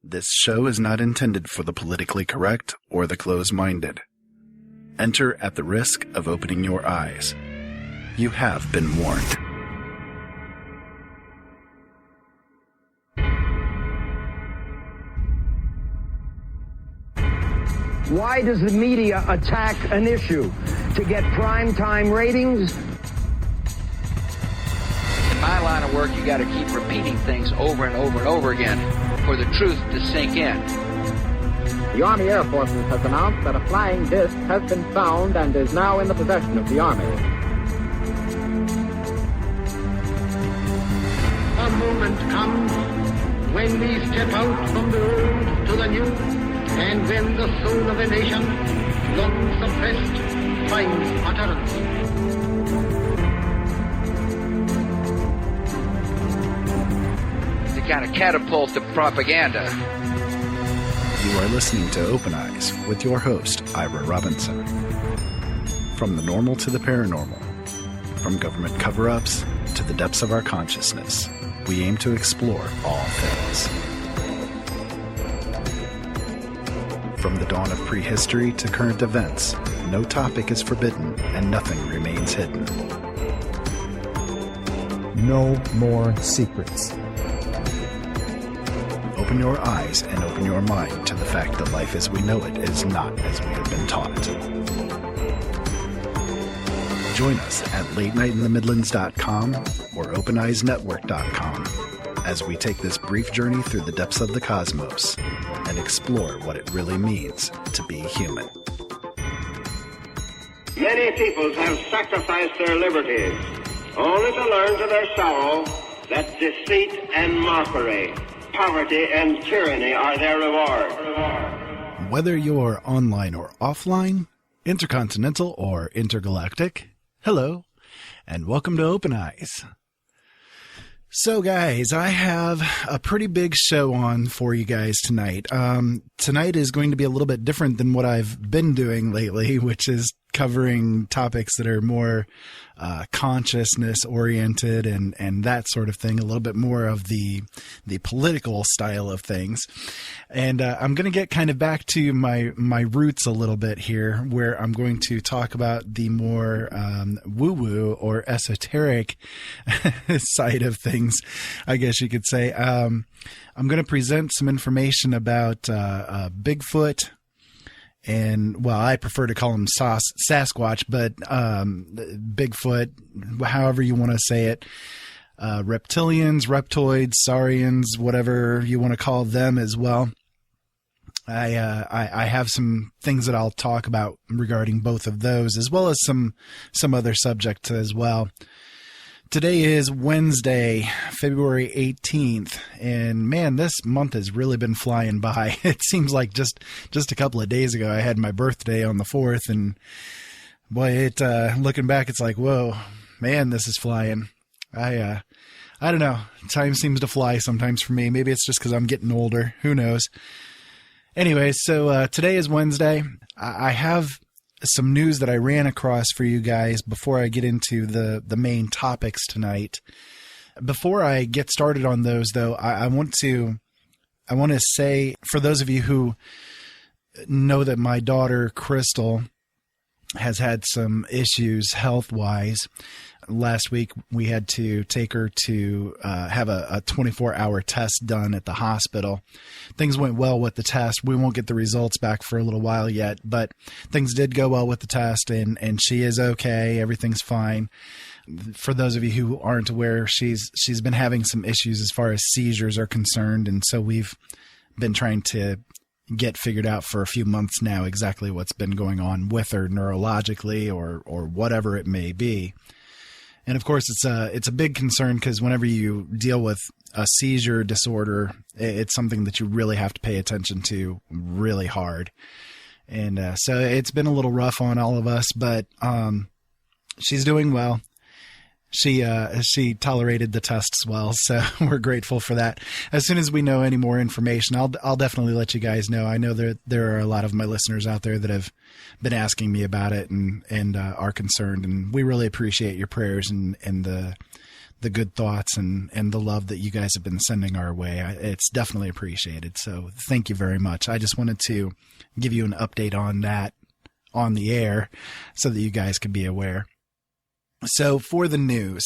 This show is not intended for the politically correct or the closed-minded. Enter at the risk of opening your eyes. You have been warned. Why does the media attack an issue? To get primetime ratings? In my line of work, you got to keep repeating things over and over and over again for the truth to sink in. The Army Air Forces has announced that a flying disc has been found and is now in the possession of the Army. A moment comes when we step out from the old to the new, and when the soul of a nation, long suppressed, finds utterance. To kind of catapult the propaganda. You are listening to Open Eyes with your host, Ira Robinson. From the normal to the paranormal, from government cover-ups to the depths of our consciousness, we aim to explore all things. From the dawn of prehistory to current events, no topic is forbidden and nothing remains hidden. No more secrets. Open your eyes and open your mind to the fact that life as we know it is not as we have been taught. Join us at latenightinthemidlands.com or openeyesnetwork.com as we take this brief journey through the depths of the cosmos and explore what it really means to be human. Many peoples have sacrificed their liberties, only to learn to their sorrow that deceit and mockery, poverty and tyranny are their reward. Whether you're online or offline, intercontinental or intergalactic, hello, and welcome to Open Eyes. So guys, I have a pretty big show on for you guys tonight. Tonight is going to be a little bit different than what I've been doing lately, which is covering topics that are more consciousness oriented and that sort of thing, a little bit more of the political style of things. And I'm going to get kind of back to my roots a little bit here, where I'm going to talk about the more woo-woo or esoteric side of things, I guess you could say. I'm going to present some information about Bigfoot. And, well, I prefer to call him Sasquatch, but Bigfoot, however you want to say it, reptilians, reptoids, saurians, whatever you want to call them as well. I have some things that I'll talk about regarding both of those, as well as some other subjects as well. Today is Wednesday, February 18th, and man, this month has really been flying by. It seems like just a couple of days ago I had my birthday on the 4th, and boy, looking back, it's like, whoa, man, this is flying. I don't know. Time seems to fly sometimes for me. Maybe it's just because I'm getting older. Who knows? Anyway, so today is Wednesday. I have some news that I ran across for you guys before I get into the main topics tonight. Before I get started on those, though, I want to say, for those of you who know that my daughter Crystal has had some issues health-wise. Last week, we had to take her to have a 24-hour test done at the hospital. Things went well with the test. We won't get the results back for a little while yet, but things did go well with the test, and she is okay. Everything's fine. For those of you who aren't aware, she's been having some issues as far as seizures are concerned, and so we've been trying to get figured out for a few months now exactly what's been going on with her neurologically or whatever it may be. And of course, it's a big concern because whenever you deal with a seizure disorder, it's something that you really have to pay attention to really hard. And so it's been a little rough on all of us, but she's doing well. She tolerated the tests well, so we're grateful for that. As soon as we know any more information, I'll definitely let you guys know. I know there are a lot of my listeners out there that have been asking me about it and are concerned, and we really appreciate your prayers and the the good thoughts and the love that you guys have been sending our way. It's definitely appreciated. So thank you very much. I just wanted to give you an update on that on the air so that you guys could be aware. So for the news,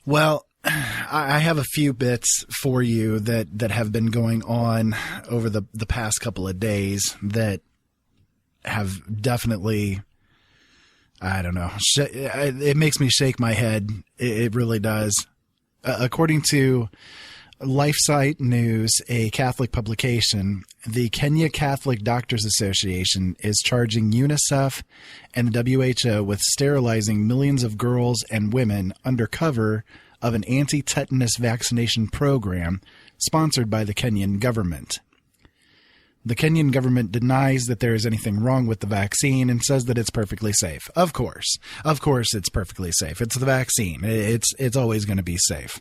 well, I have a few bits for you that have been going on over the past couple of days that have definitely, I don't know, it makes me shake my head. It really does. According to LifeSite News, a Catholic publication, the Kenya Catholic Doctors Association is charging UNICEF and the WHO with sterilizing millions of girls and women under cover of an anti-tetanus vaccination program sponsored by the Kenyan government. The Kenyan government denies that there is anything wrong with the vaccine and says that it's perfectly safe. Of course it's perfectly safe. It's the vaccine. It's always going to be safe.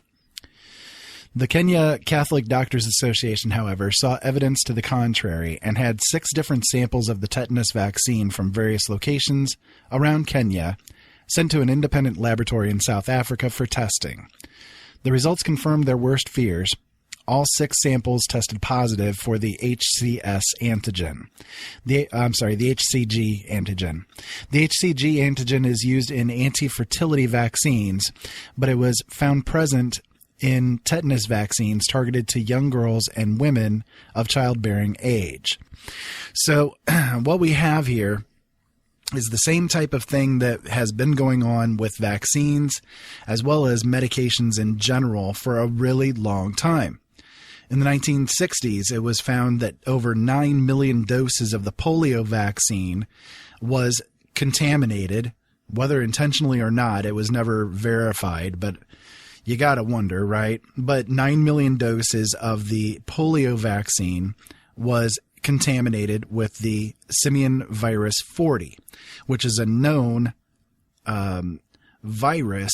The Kenya Catholic Doctors Association, however, saw evidence to the contrary and had 6 different samples of the tetanus vaccine from various locations around Kenya sent to an independent laboratory in South Africa for testing. The results confirmed their worst fears. All 6 samples tested positive for the HCG antigen. The HCG antigen. The HCG antigen is used in anti-fertility vaccines, but it was found present in tetanus vaccines targeted to young girls and women of childbearing age. So what we have here is the same type of thing that has been going on with vaccines as well as medications in general for a really long time. In the 1960s, it was found that over 9 million doses of the polio vaccine was contaminated, whether intentionally or not. It was never verified, but you got to wonder, right? But 9 million doses of the polio vaccine was contaminated with the simian virus 40, which is a known virus.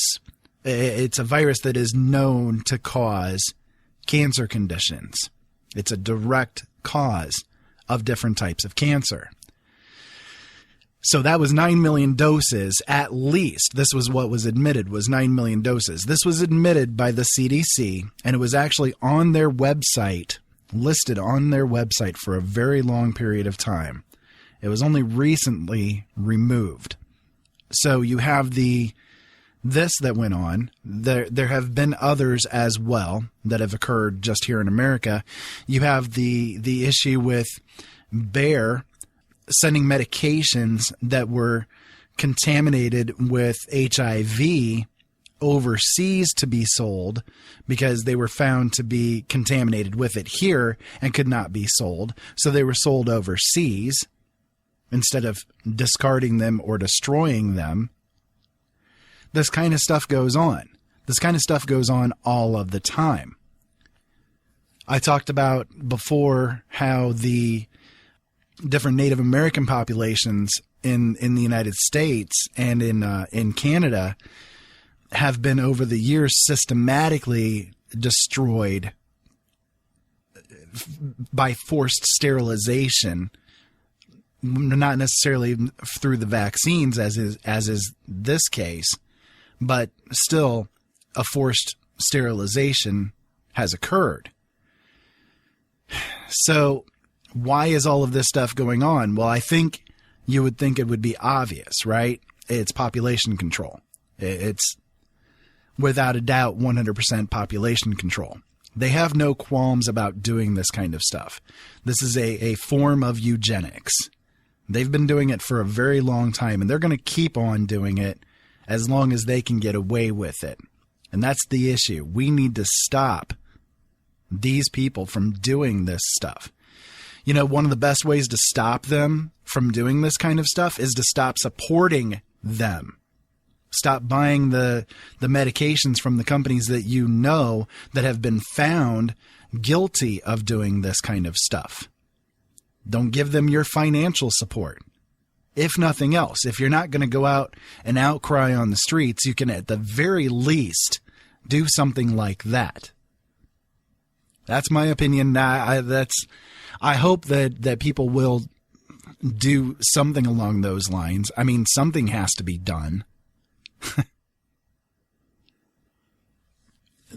It's a virus that is known to cause cancer conditions. It's a direct cause of different types of cancer. So that was 9 million doses at least. This was what was admitted, was 9 million doses. This was admitted by the CDC, and it was actually on their website, listed on their website for a very long period of time. It was only recently removed. So you have this that went on. There have been others as well that have occurred just here in America. You have the issue with Bayer sending medications that were contaminated with HIV overseas to be sold because they were found to be contaminated with it here and could not be sold. So they were sold overseas instead of discarding them or destroying them. This kind of stuff goes on. This kind of stuff goes on all of the time. I talked about before how the different Native American populations in the United States and in Canada have been over the years systematically destroyed by forced sterilization, not necessarily through the vaccines as is this case, but still a forced sterilization has occurred. So why is all of this stuff going on? Well, I think you would think it would be obvious, right? It's population control. It's without a doubt 100% population control. They have no qualms about doing this kind of stuff. This is a form of eugenics. They've been doing it for a very long time, and they're going to keep on doing it as long as they can get away with it. And that's the issue. We need to stop these people from doing this stuff. You know, one of the best ways to stop them from doing this kind of stuff is to stop supporting them. Stop buying the medications from the companies that you know that have been found guilty of doing this kind of stuff. Don't give them your financial support. If nothing else, if you're not going to go out and outcry on the streets, you can at the very least do something like that. That's my opinion. I hope that people will do something along those lines. I mean, something has to be done.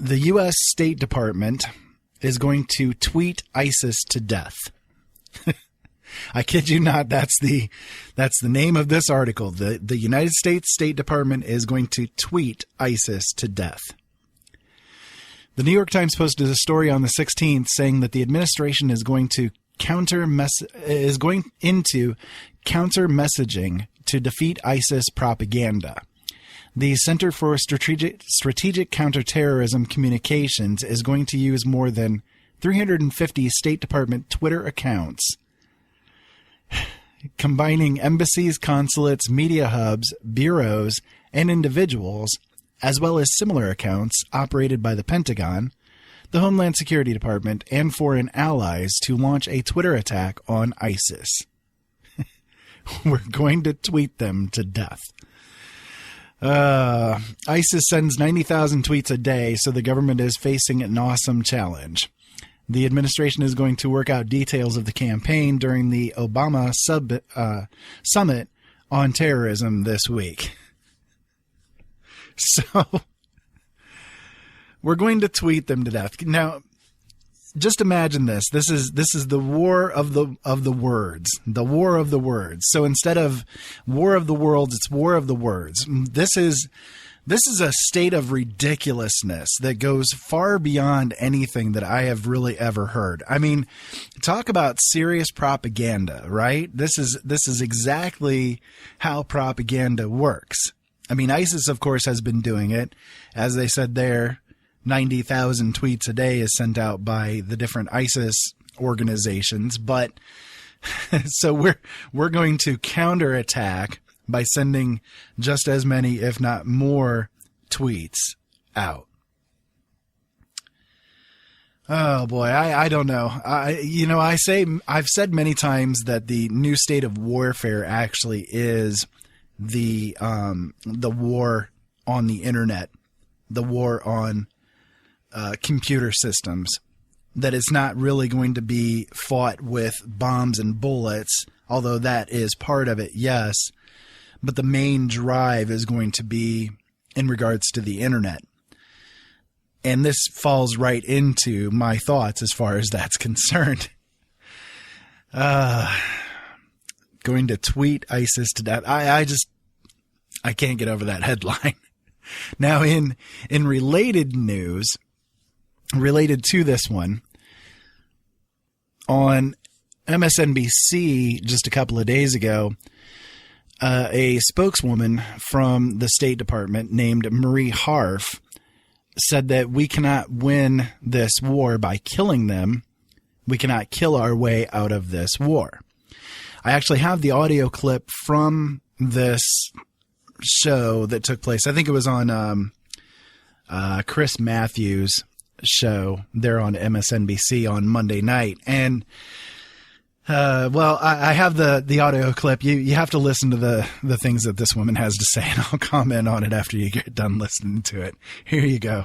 The U.S. State Department is going to tweet ISIS to death. I kid you not. That's the name of this article. The United States State Department is going to tweet ISIS to death. The New York Times posted a story on the 16th saying that the administration is going into counter messaging to defeat ISIS propaganda. The Center for Strategic Counterterrorism Communications is going to use more than 350 State Department Twitter accounts, combining embassies, consulates, media hubs, bureaus, and individuals, as well as similar accounts operated by the Pentagon, the Homeland Security Department, and foreign allies to launch a Twitter attack on ISIS. We're going to tweet them to death. ISIS sends 90,000 tweets a day, so the government is facing an awesome challenge. The administration is going to work out details of the campaign during the Obama summit on terrorism this week. So we're going to tweet them to death. Now, just imagine this. This is the war of the words. The war of the words. So instead of war of the worlds, it's war of the words. This is a state of ridiculousness that goes far beyond anything that I have really ever heard. I mean, talk about serious propaganda, right? This is exactly how propaganda works. I mean, ISIS, of course, has been doing it. As they said there, 90,000 tweets a day is sent out by the different ISIS organizations. But so we're going to counterattack by sending just as many, if not more, tweets out. Oh boy, I don't know. I've said many times that the new state of warfare actually is the war on the internet, the war on computer systems, that it's not really going to be fought with bombs and bullets, although that is part of it, yes. But the main drive is going to be in regards to the internet. And this falls right into my thoughts as far as that's concerned. Going to tweet ISIS to death. I can't get over that headline. Now, in related news, related to this one, on MSNBC just a couple of days ago, a spokeswoman from the State Department named Marie Harf said that we cannot win this war by killing them. We cannot kill our way out of this war. I actually have the audio clip from this show that took place. I think it was on Chris Matthews' show there on MSNBC on Monday night. And I have the audio clip. You have to listen to the things that this woman has to say, and I'll comment on it after you get done listening to it. Here you go.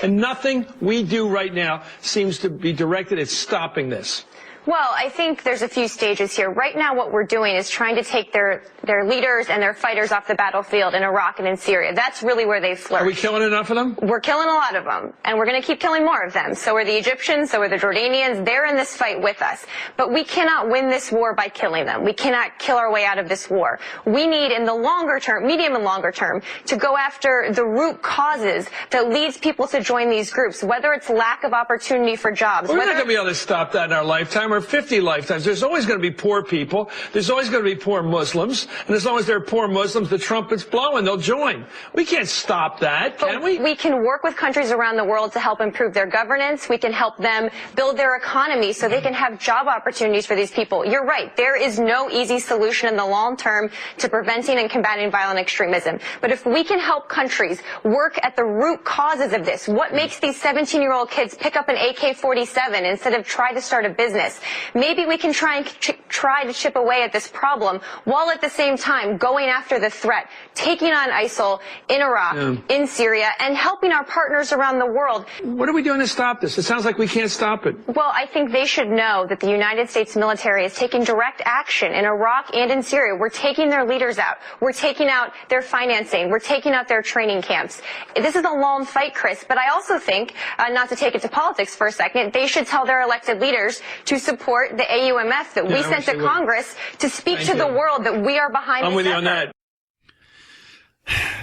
And nothing we do right now seems to be directed at stopping this. Well, I think there's a few stages here. Right now what we're doing is trying to take their leaders and their fighters off the battlefield in Iraq and in Syria. That's really where they flourished. Are we killing enough of them? We're killing a lot of them, and we're going to keep killing more of them. So are the Egyptians, so are the Jordanians. They're in this fight with us. But we cannot win this war by killing them. We cannot kill our way out of this war. We need, in the longer term, medium and longer term, to go after the root causes that leads people to join these groups, whether it's lack of opportunity for jobs. We're not going to be able to stop that in our lifetime. 50 lifetimes. There's always going to be poor people. There's always going to be poor Muslims. And as long as there are poor Muslims, the trumpet's blowing. They'll join. We can't stop that, can we? We can work with countries around the world to help improve their governance. We can help them build their economy so they can have job opportunities for these people. You're right. There is no easy solution in the long term to preventing and combating violent extremism. But if we can help countries work at the root causes of this, what makes these 17-year-old kids pick up an AK-47 instead of try to start a business? us. Maybe we can try to chip away at this problem while at the same time going after the threat, taking on ISIL in Iraq, in Syria, and helping our partners around the world. What are we doing to stop this? It sounds like we can't stop it. Well, I think they should know that the United States military is taking direct action in Iraq and in Syria. We're taking their leaders out. We're taking out their financing. We're taking out their training camps. This is a long fight, Chris, but I also think, not to take it to politics for a second, they should tell their elected leaders to support the AUMF that we sent to Congress to speak to the world that we are behind this effort. I'm with you on that.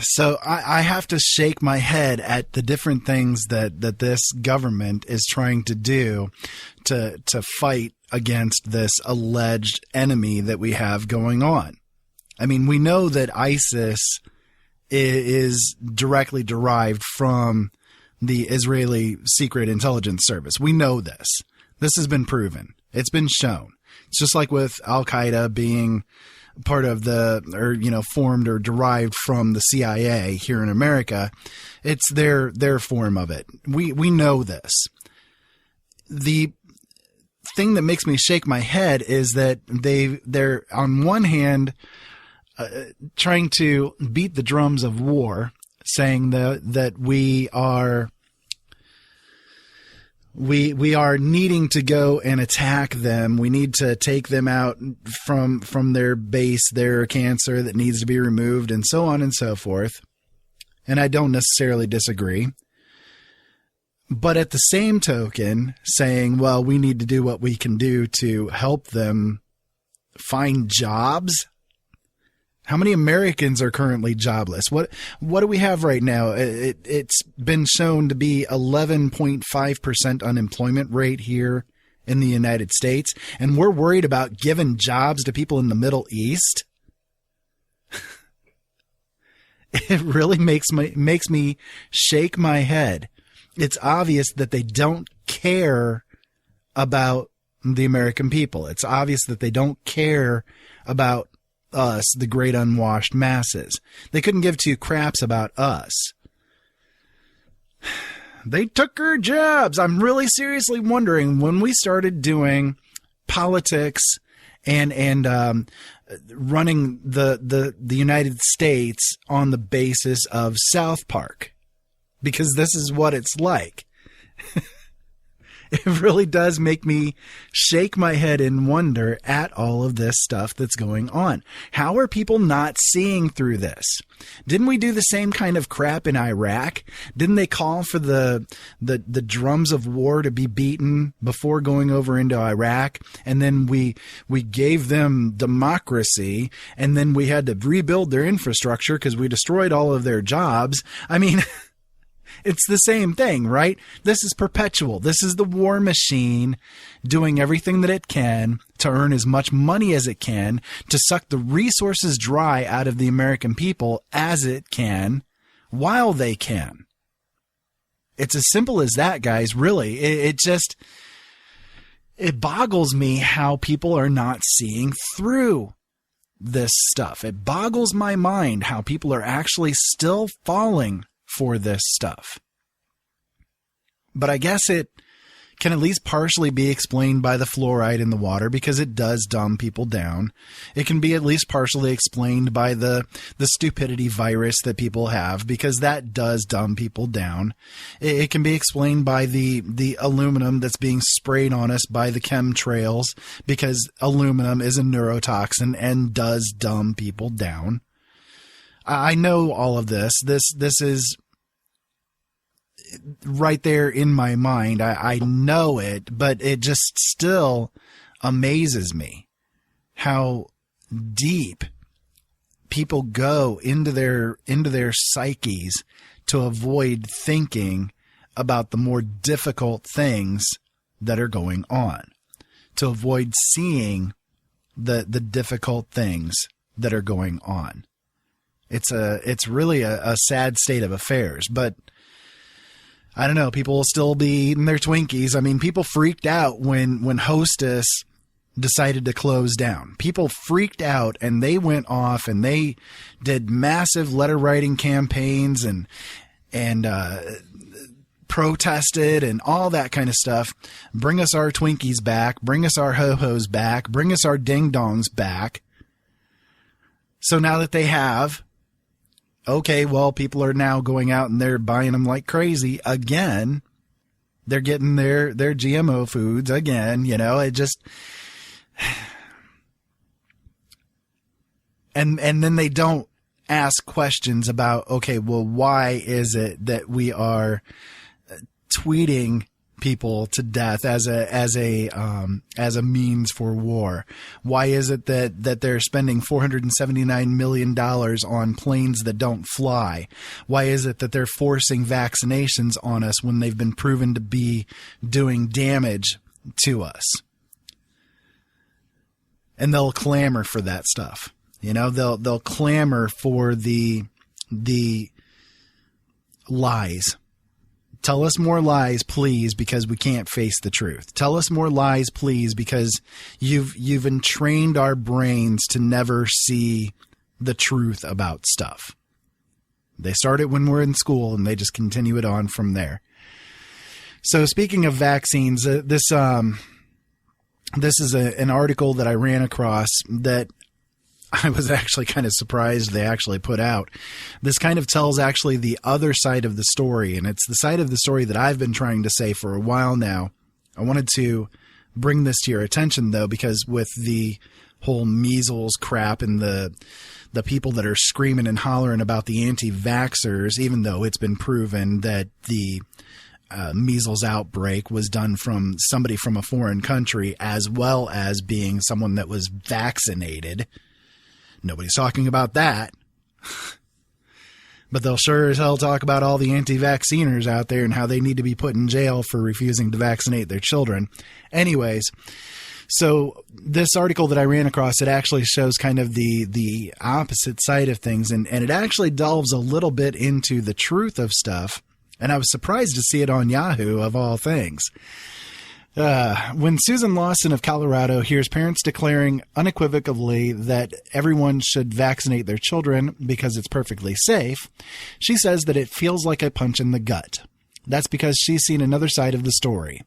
So I have to shake my head at the different things that this government is trying to do to fight against this alleged enemy that we have going on. I mean, we know that ISIS is directly derived from the Israeli Secret Intelligence Service. We know this. This has been proven. It's been shown. It's just like with Al-Qaeda being part of formed or derived from the CIA here in America. It's their form of it. We know this. The thing that makes me shake my head is that they're on one hand trying to beat the drums of war, saying that we are needing to go and attack them. We need to take them out from their base, their cancer that needs to be removed, and so on and so forth. And I don't necessarily disagree. But at the same token, saying, well, we need to do what we can do to help them find jobs. How many Americans are currently jobless? What do we have right now? It's been shown to be 11.5% unemployment rate here in the United States, and we're worried about giving jobs to people in the Middle East. It really makes me shake my head. It's obvious that they don't care about the American people. It's obvious that they don't care about us, the great unwashed masses. They couldn't give two craps about us. They took our jobs. I'm really seriously wondering when we started doing politics and running the United States on the basis of South Park, because this is what it's like. It really does make me shake my head in wonder at all of this stuff that's going on. How are people not seeing through this? Didn't we do the same kind of crap in Iraq? Didn't they call for the drums of war to be beaten before going over into Iraq? And then we gave them democracy, and then we had to rebuild their infrastructure because we destroyed all of their jobs. I mean, it's the same thing, right? This is perpetual. This is the war machine doing everything that it can to earn as much money as it can, to suck the resources dry out of the American people as it can, while they can. It's as simple as that, guys, really. It boggles me how people are not seeing through this stuff. It boggles my mind how people are actually still falling for this stuff. But I guess it can at least partially be explained by the fluoride in the water, because it does dumb people down. It can be at least partially explained by the stupidity virus that people have, because that does dumb people down. It can be explained by the aluminum that's being sprayed on us by the chemtrails, because aluminum is a neurotoxin and does dumb people down. I know all of this. This is right there in my mind. I know it, but it just still amazes me how deep people go into their psyches to avoid thinking about the more difficult things that are going on, to avoid seeing the difficult things that are going on. It's really a sad state of affairs, but I don't know. People will still be eating their Twinkies. I mean, people freaked out when Hostess decided to close down. People freaked out, and they went off and they did massive letter writing campaigns and protested and all that kind of stuff. Bring us our Twinkies back. Bring us our ho-hos back. Bring us our ding-dongs back. So now that they have, okay, well, people are now going out and they're buying them like crazy again. They're getting their GMO foods again, it just... And then they don't ask questions about, okay, well, why is it that we are tweeting people to death as a means for war? Why is it that they're spending $479 million on planes that don't fly? Why is it that they're forcing vaccinations on us when they've been proven to be doing damage to us? And they'll clamor for that stuff. They'll clamor for the lies. Tell us more lies, please, because we can't face the truth. Tell us more lies, please, because you've entrained our brains to never see the truth about stuff. They start it when we're in school, and they just continue it on from there. So speaking of vaccines, this is an article that I ran across that I was actually kind of surprised they actually put out. This kind of tells actually the other side of the story, and it's the side of the story that I've been trying to say for a while now. I wanted to bring this to your attention, though, because with the whole measles crap and the people that are screaming and hollering about the anti-vaxxers, even though it's been proven that the measles outbreak was done from somebody from a foreign country as well as being someone that was vaccinated. Nobody's talking about that. But they'll sure as hell talk about all the anti-vacciners out there and how they need to be put in jail for refusing to vaccinate their children. Anyways, so this article that I ran across, it actually shows kind of the opposite side of things, and it actually delves a little bit into the truth of stuff, and I was surprised to see it on Yahoo, of all things. When Susan Lawson of Colorado hears parents declaring unequivocally that everyone should vaccinate their children because it's perfectly safe, she says that it feels like a punch in the gut. That's because she's seen another side of the story.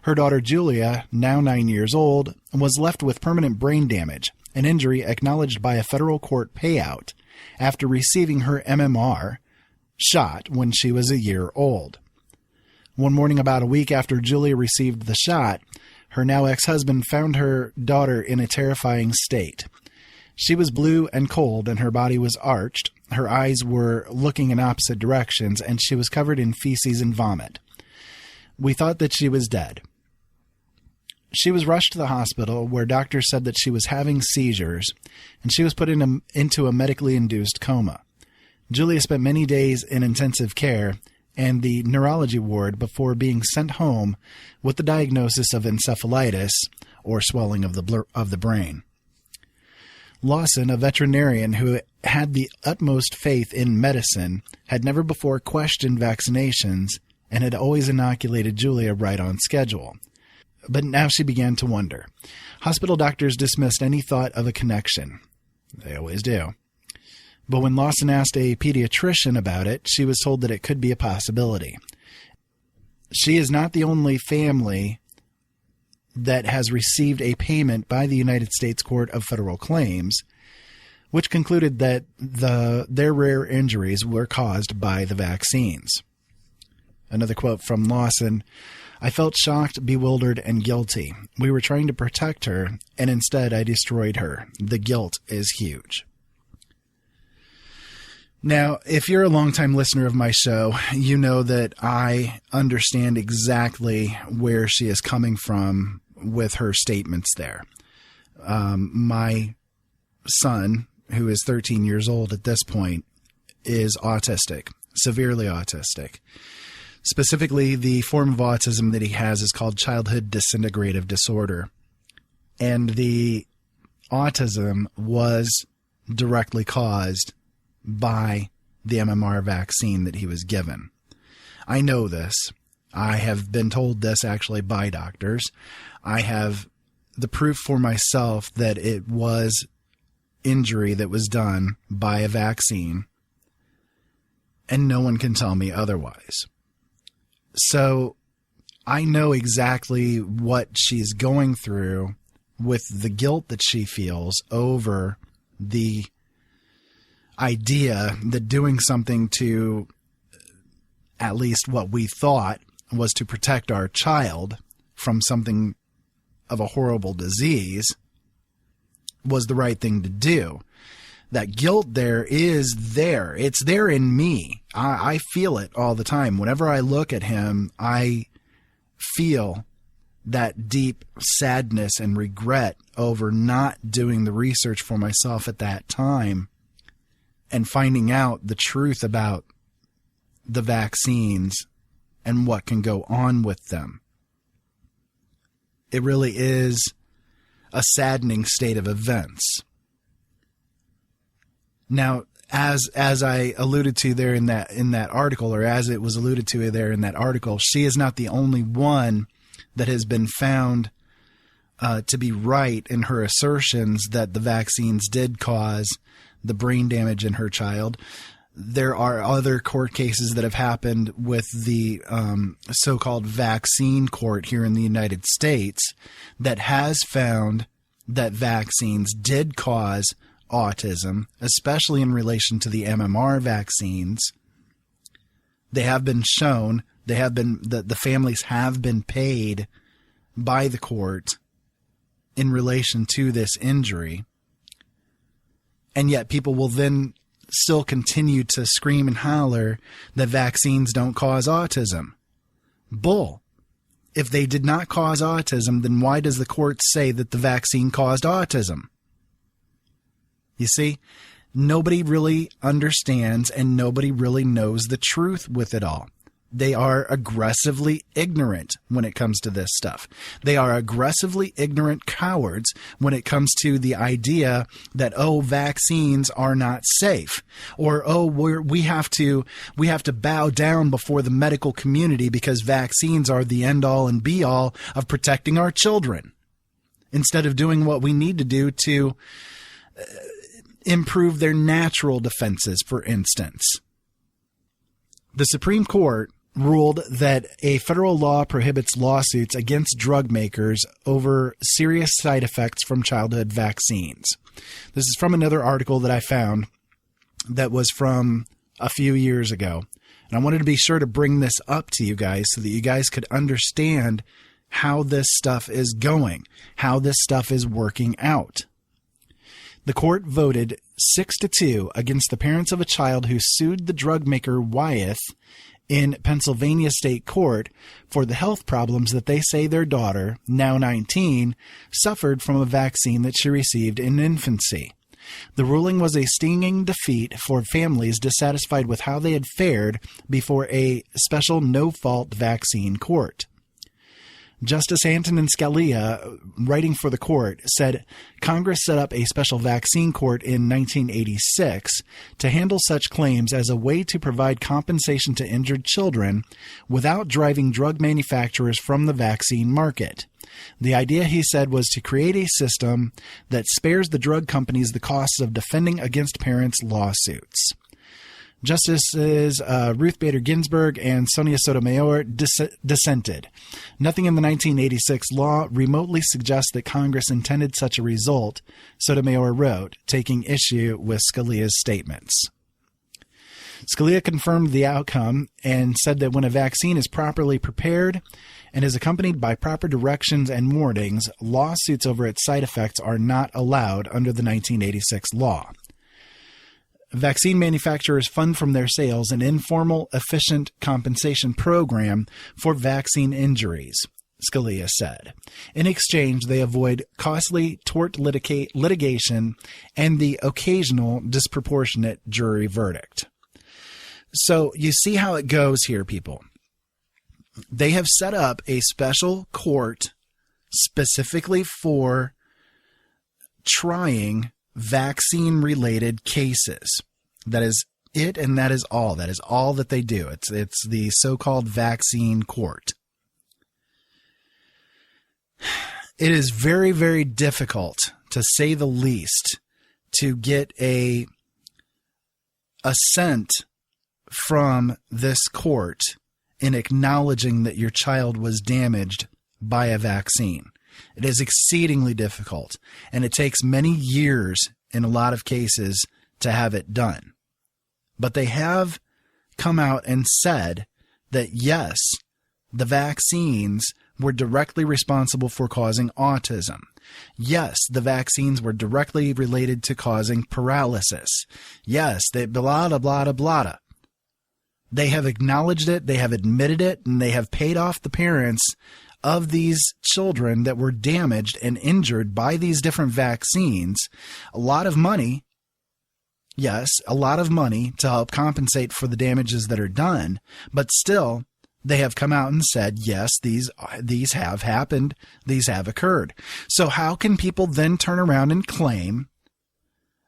Her daughter Julia, now 9 years old, was left with permanent brain damage, an injury acknowledged by a federal court payout, after receiving her MMR shot when she was a year old. One morning about a week after Julia received the shot, her now ex-husband found her daughter in a terrifying state. She was blue and cold, and her body was arched, her eyes were looking in opposite directions, and she was covered in feces and vomit. We thought that she was dead. She was rushed to the hospital, where doctors said that she was having seizures, and she was put into a medically induced coma. Julia spent many days in intensive care and the neurology ward before being sent home with the diagnosis of encephalitis, or swelling of the brain. Lawson, a veterinarian who had the utmost faith in medicine, had never before questioned vaccinations and had always inoculated Julia right on schedule. But now she began to wonder. Hospital doctors dismissed any thought of a connection. They always do. But when Lawson asked a pediatrician about it, she was told that it could be a possibility. She is not the only family that has received a payment by the United States Court of Federal Claims, which concluded that their rare injuries were caused by the vaccines. Another quote from Lawson: "I felt shocked, bewildered, and guilty. We were trying to protect her, and instead I destroyed her. The guilt is huge." Now, if you're a longtime listener of my show, you know that I understand exactly where she is coming from with her statements there. My son, who is 13 years old at this point, is autistic, severely autistic. Specifically, the form of autism that he has is called childhood disintegrative disorder. And the autism was directly caused by the MMR vaccine that he was given. I know this. I have been told this actually by doctors. I have the proof for myself that it was injury that was done by a vaccine, and no one can tell me otherwise. So I know exactly what she's going through with the guilt that she feels over the idea that doing something to, at least what we thought was to protect our child from something of a horrible disease, was the right thing to do. That guilt there is there. It's there in me. I feel it all the time. Whenever I look at him, I feel that deep sadness and regret over not doing the research for myself at that time and finding out the truth about the vaccines and what can go on with them. It really is a saddening state of events. Now, as I alluded to there in that article, or as it was alluded to there in that article, she is not the only one that has been found to be right in her assertions that the vaccines did cause the brain damage in her child. There are other court cases that have happened with the so-called vaccine court here in the United States that has found that vaccines did cause autism, especially in relation to the MMR vaccines. They have been shown, the families have been paid by the court in relation to this injury. And yet people will then still continue to scream and holler that vaccines don't cause autism. Bull. If they did not cause autism, then why does the court say that the vaccine caused autism? You see, nobody really understands and nobody really knows the truth with it all. They are aggressively ignorant when it comes to this stuff. They are aggressively ignorant cowards when it comes to the idea that, oh, vaccines are not safe, or, oh, we have to bow down before the medical community because vaccines are the end all and be all of protecting our children, instead of doing what we need to do to improve their natural defenses, for instance. The Supreme Court ruled that a federal law prohibits lawsuits against drug makers over serious side effects from childhood vaccines. This is from another article that I found that was from a few years ago. And I wanted to be sure to bring this up to you guys so that you guys could understand how this stuff is going, how this stuff is working out. The court voted 6-2 against the parents of a child who sued the drug maker Wyeth in Pennsylvania State Court for the health problems that they say their daughter, now 19, suffered from a vaccine that she received in infancy. The ruling was a stinging defeat for families dissatisfied with how they had fared before a special no-fault vaccine court. Justice Antonin Scalia, writing for the court, said Congress set up a special vaccine court in 1986 to handle such claims as a way to provide compensation to injured children without driving drug manufacturers from the vaccine market. The idea, he said, was to create a system that spares the drug companies the costs of defending against parents' lawsuits. Justices Ruth Bader Ginsburg and Sonia Sotomayor dissented. Nothing in the 1986 law remotely suggests that Congress intended such a result, Sotomayor wrote, taking issue with Scalia's statements. Scalia confirmed the outcome and said that when a vaccine is properly prepared and is accompanied by proper directions and warnings, lawsuits over its side effects are not allowed under the 1986 law. Vaccine manufacturers fund from their sales an informal, efficient compensation program for vaccine injuries, Scalia said. In exchange, they avoid costly tort litigation and the occasional disproportionate jury verdict. So you see how it goes here, people. They have set up a special court specifically for trying vaccine-related cases. That is it, and that is all. That is all that they do. It's the so-called vaccine court. It is very, very difficult, to say the least, to get a assent from this court in acknowledging that your child was damaged by a vaccine. It is exceedingly difficult, and it takes many years in a lot of cases to have it done. But they have come out and said that yes, the vaccines were directly responsible for causing autism. Yes, the vaccines were directly related to causing paralysis. Yes, they blah, blah, blah, blah. They have acknowledged it, they have admitted it, and they have paid off the parents of these children that were damaged and injured by these different vaccines a lot of money. Yes, a lot of money to help compensate for the damages that are done, but still, they have come out and said, yes, these have happened, these have occurred. So how can people then turn around and claim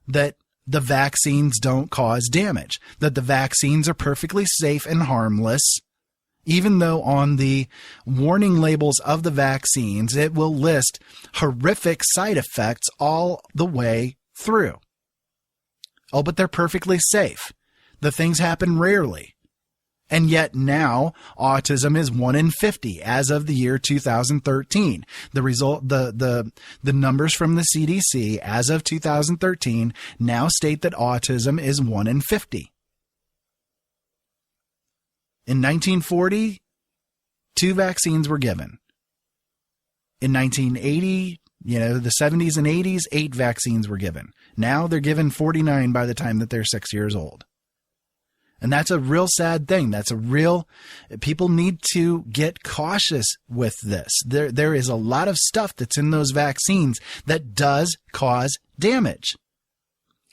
that the vaccines don't cause damage, that the vaccines are perfectly safe and harmless, even though on the warning labels of the vaccines, it will list horrific side effects all the way through? Oh, but they're perfectly safe. The things happen rarely. And yet now autism is 1 in 50 as of the year 2013. The numbers from the CDC as of 2013 now state that autism is 1 in 50. In 1940, 2 vaccines were given. In 1980, the 70s and 80s, 8 vaccines were given. Now they're given 49 by the time that they're 6 years old. And that's a real sad thing. People need to get cautious with this. There is a lot of stuff that's in those vaccines that does cause damage.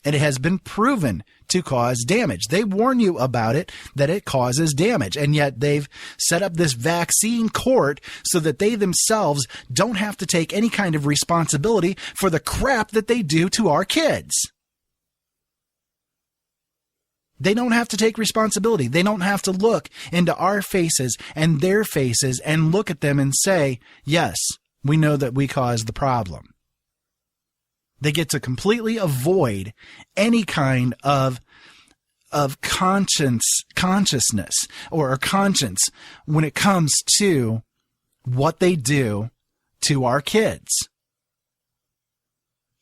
And it has been proven to cause damage. They warn you about it, that it causes damage. And yet they've set up this vaccine court so that they themselves don't have to take any kind of responsibility for the crap that they do to our kids. They don't have to take responsibility. They don't have to look into our faces and their faces and look at them and say, yes, we know that we caused the problem. They get to completely avoid any kind of consciousness or conscience when it comes to what they do to our kids.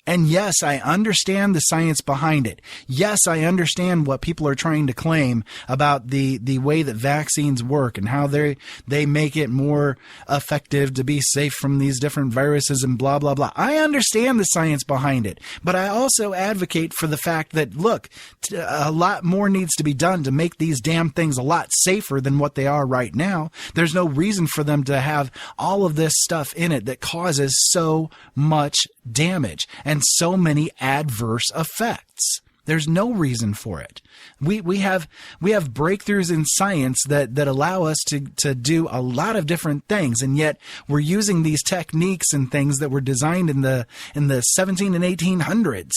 And yes, I understand the science behind it. Yes, I understand what people are trying to claim about the way that vaccines work and how they make it more effective to be safe from these different viruses and blah, blah, blah. I understand the science behind it, but I also advocate for the fact that, look, a lot more needs to be done to make these damn things a lot safer than what they are right now. There's no reason for them to have all of this stuff in it that causes so much damage and so many adverse effects. There's no reason for it. We have breakthroughs in science that allow us to do a lot of different things, and yet we're using these techniques and things that were designed in the 17 and 1800s.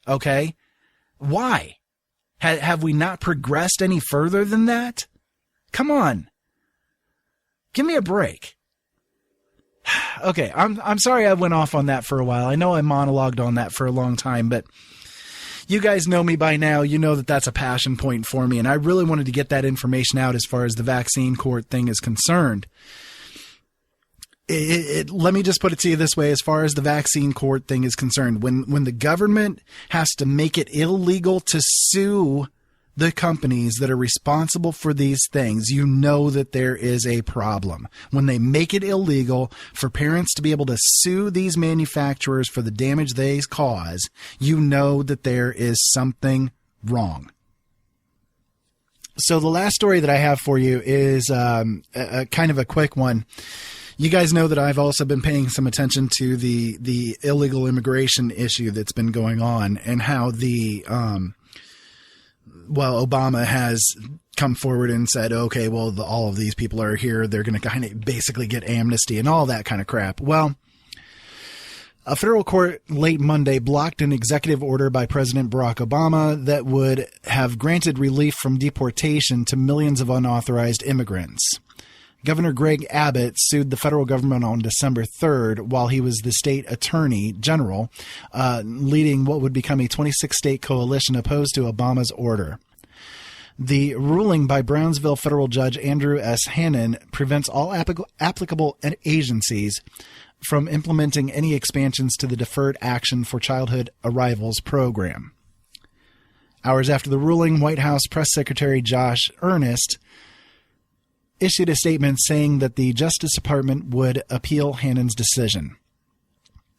Okay? Why? Have we not progressed any further than that? Come on. Give me a break. Okay, I'm sorry I went off on that for a while. I know I monologued on that for a long time, but you guys know me by now. You know that that's a passion point for me, and I really wanted to get that information out as far as the vaccine court thing is concerned. Let me just put it to you this way, as far as the vaccine court thing is concerned. When the government has to make it illegal to sue the companies that are responsible for these things, you know that there is a problem. When they make it illegal for parents to be able to sue these manufacturers for the damage they cause, you know that there is something wrong. So the last story that I have for you is a kind of a quick one. You guys know that I've also been paying some attention to the illegal immigration issue that's been going on, and how Obama has come forward and said, okay, well, all of these people are here. They're going to kind of basically get amnesty and all that kind of crap. Well, a federal court late Monday blocked an executive order by President Barack Obama that would have granted relief from deportation to millions of unauthorized immigrants. Governor Greg Abbott sued the federal government on December 3rd while he was the state attorney general, leading what would become a 26-state coalition opposed to Obama's order. The ruling by Brownsville federal judge Andrew S. Hannon prevents all applicable agencies from implementing any expansions to the Deferred Action for Childhood Arrivals program. Hours after the ruling, White House Press Secretary Josh Earnest issued a statement saying that the Justice Department would appeal Hannon's decision.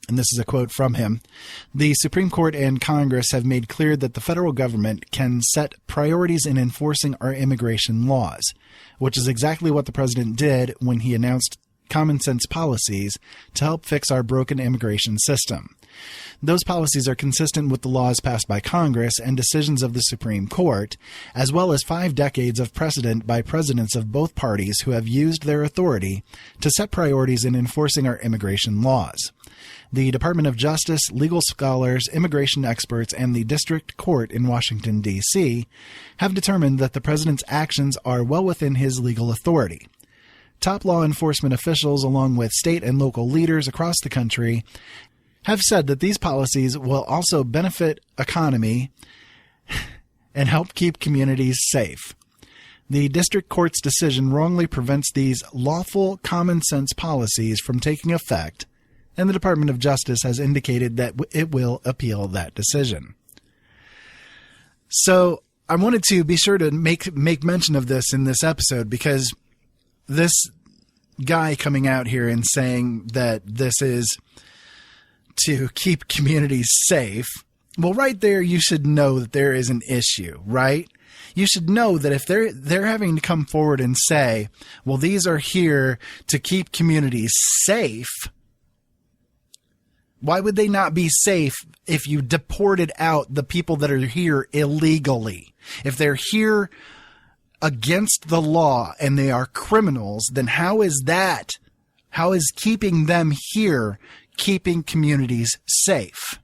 And this is a quote from him. The Supreme Court and Congress have made clear that the federal government can set priorities in enforcing our immigration laws, which is exactly what the president did when he announced common sense policies to help fix our broken immigration system. Those policies are consistent with the laws passed by Congress and decisions of the Supreme Court, as well as 5 decades of precedent by presidents of both parties who have used their authority to set priorities in enforcing our immigration laws. The Department of Justice, legal scholars, immigration experts, and the District Court in Washington, D.C. have determined that the president's actions are well within his legal authority. Top law enforcement officials, along with state and local leaders across the country, have said that these policies will also benefit economy and help keep communities safe. The district court's decision wrongly prevents these lawful common sense policies from taking effect, and the Department of Justice has indicated that it will appeal that decision. So I wanted to be sure to make mention of this in this episode, because this guy coming out here and saying that this is to keep communities safe, well, right there, you should know that there is an issue, right? You should know that if they're having to come forward and say, well, these are here to keep communities safe, why would they not be safe if you deported out the people that are here illegally? If they're here against the law and they are criminals, then how is keeping them here keeping communities safe?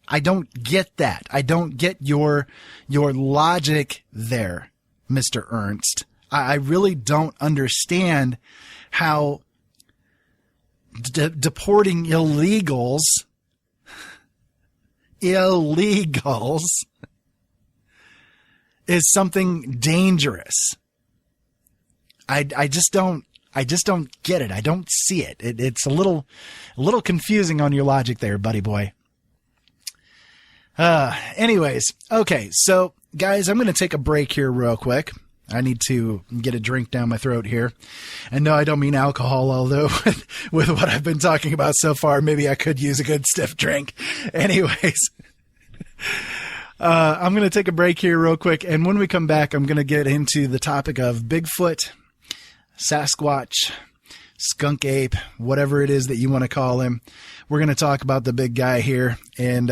I don't get that. I don't get your logic there, Mr. Ernst. I really don't understand how deporting illegals is something dangerous. I just don't get it. I don't see it. It's a little confusing on your logic there, buddy boy. Anyways, okay. So guys, I'm going to take a break here real quick. I need to get a drink down my throat here. And no, I don't mean alcohol, although with what I've been talking about so far, maybe I could use a good stiff drink. Anyways, I'm going to take a break here real quick. And when we come back, I'm going to get into the topic of Bigfoot, Sasquatch, skunk ape, whatever it is that you want to call him. We're going to talk about the big guy here and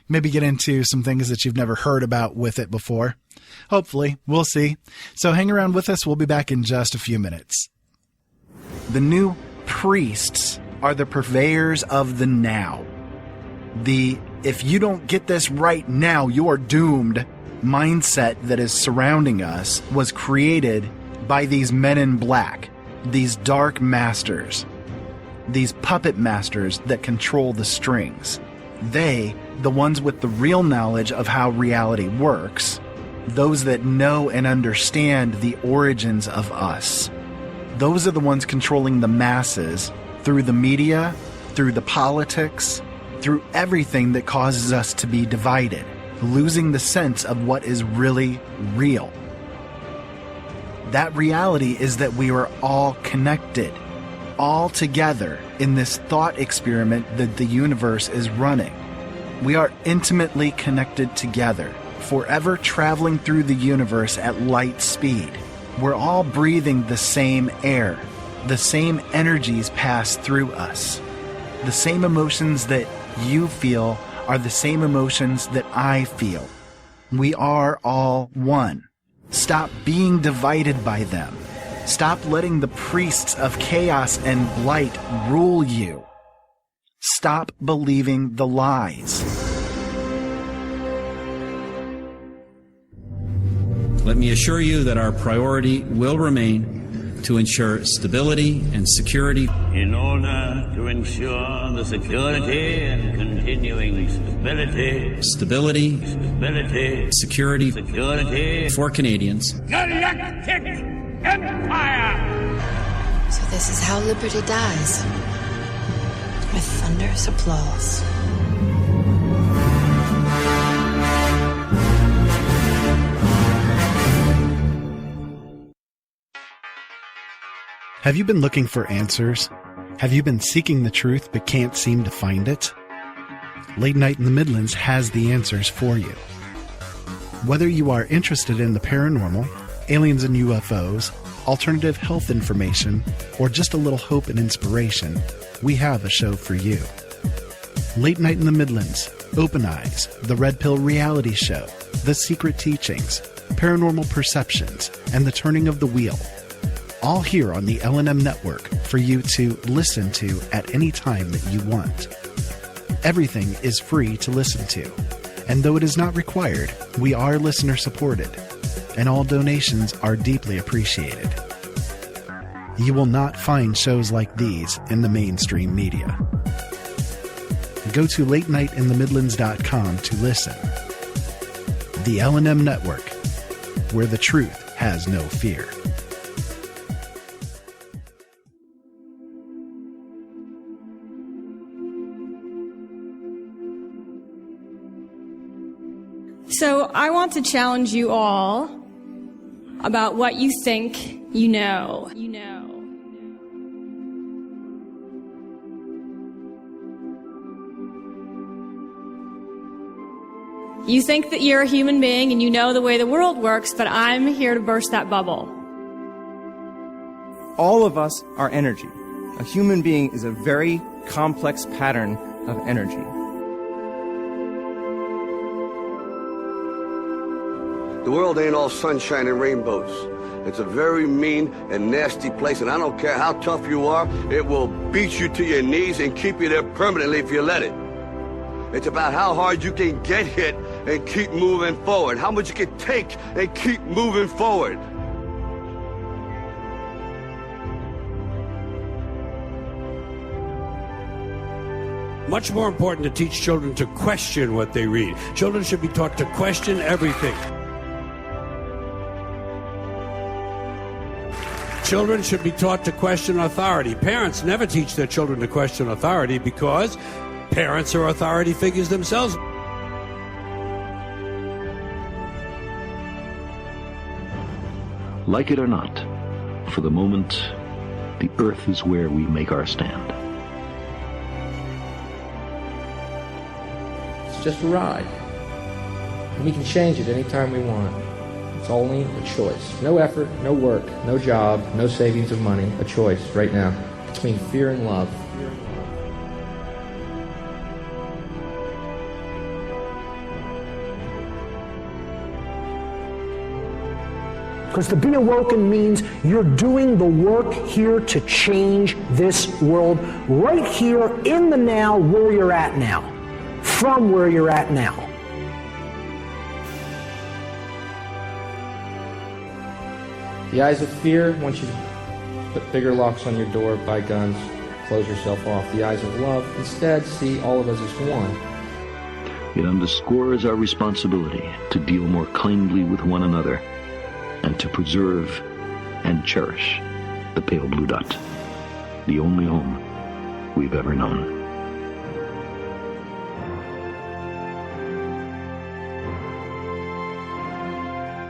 maybe get into some things that you've never heard about with it before. Hopefully, we'll see. So hang around with us. We'll be back in just a few minutes. The new priests are the purveyors of the now. The if you don't get this right now, you're doomed mindset that is surrounding us was created by these men in black, these dark masters, these puppet masters that control the strings. They, the ones with the real knowledge of how reality works, those that know and understand the origins of us. Those are the ones controlling the masses through the media, through the politics, through everything that causes us to be divided, losing the sense of what is really real. That reality is that we are all connected, all together in this thought experiment that the universe is running. We are intimately connected together, forever traveling through the universe at light speed. We're all breathing the same air. The same energies pass through us. The same emotions that you feel are the same emotions that I feel. We are all one. Stop being divided by them. Stop letting the priests of chaos and blight rule you. Stop believing the lies. Let me assure you that our priority will remain to ensure stability and security. In order to ensure the security and continuing stability, security for Canadians. Galactic Empire! So this is how liberty dies. With thunderous applause. Have you been looking for answers? Have you been seeking the truth but can't seem to find it? Late Night in the Midlands has the answers for you. Whether you are interested in the paranormal, aliens and UFOs, alternative health information, or just a little hope and inspiration, we have a show for you. Late Night in the Midlands, Open Eyes, The Red Pill Reality Show, The Secret Teachings, Paranormal Perceptions, and The Turning of the Wheel. All here on the L&M Network for you to listen to at any time that you want. Everything is free to listen to, and though it is not required, we are listener supported, and all donations are deeply appreciated. You will not find shows like these in the mainstream media. Go to latenightinthemidlands.com to listen. The L&M Network, where the truth has no fear. So I want to challenge you all about what you think you know. You think that you're a human being and you know the way the world works, but I'm here to burst that bubble. All of us are energy. A human being is a very complex pattern of energy. The world ain't all sunshine and rainbows. It's a very mean and nasty place, and I don't care how tough you are, it will beat you to your knees and keep you there permanently if you let it. It's about how hard you can get hit and keep moving forward, how much you can take and keep moving forward. Much more important to teach children to question what they read. Children should be taught to question everything. Children should be taught to question authority. Parents never teach their children to question authority because parents are authority figures themselves. Like it or not, for the moment, the earth is where we make our stand. It's just a ride. We can change it anytime we want. It's only a choice. No effort, no work, no job, no savings of money. A choice right now between fear and love. Because to be awoken means you're doing the work here to change this world right here in the now where you're at now. From where you're at now. The eyes of fear want you to put bigger locks on your door, buy guns, close yourself off. The eyes of love instead see all of us as one. It underscores our responsibility to deal more kindly with one another and to preserve and cherish the pale blue dot, the only home we've ever known.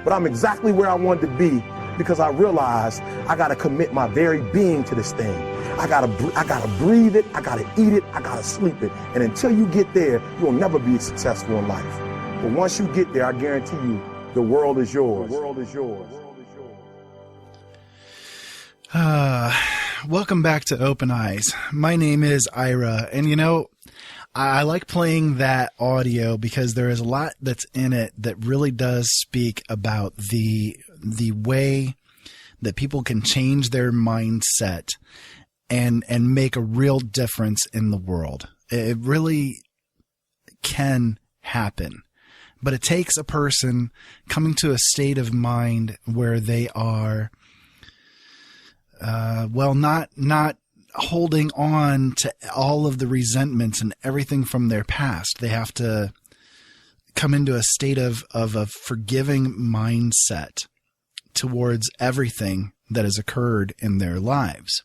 But I'm exactly where I wanted to be because I realized I got to commit my very being to this thing. I got to breathe it, I got to eat it, I got to sleep it. And until you get there, you'll never be successful in life. But once you get there, I guarantee you, the world is yours. The world is yours. Welcome back to Open Eyes. My name is Ira, and you know, I like playing that audio because there is a lot that's in it that really does speak about the way that people can change their mindset and make a real difference in the world. It really can happen, but it takes a person coming to a state of mind where they are not holding on to all of the resentments and everything from their past. They have to come into a state of a forgiving mindset towards everything that has occurred in their lives.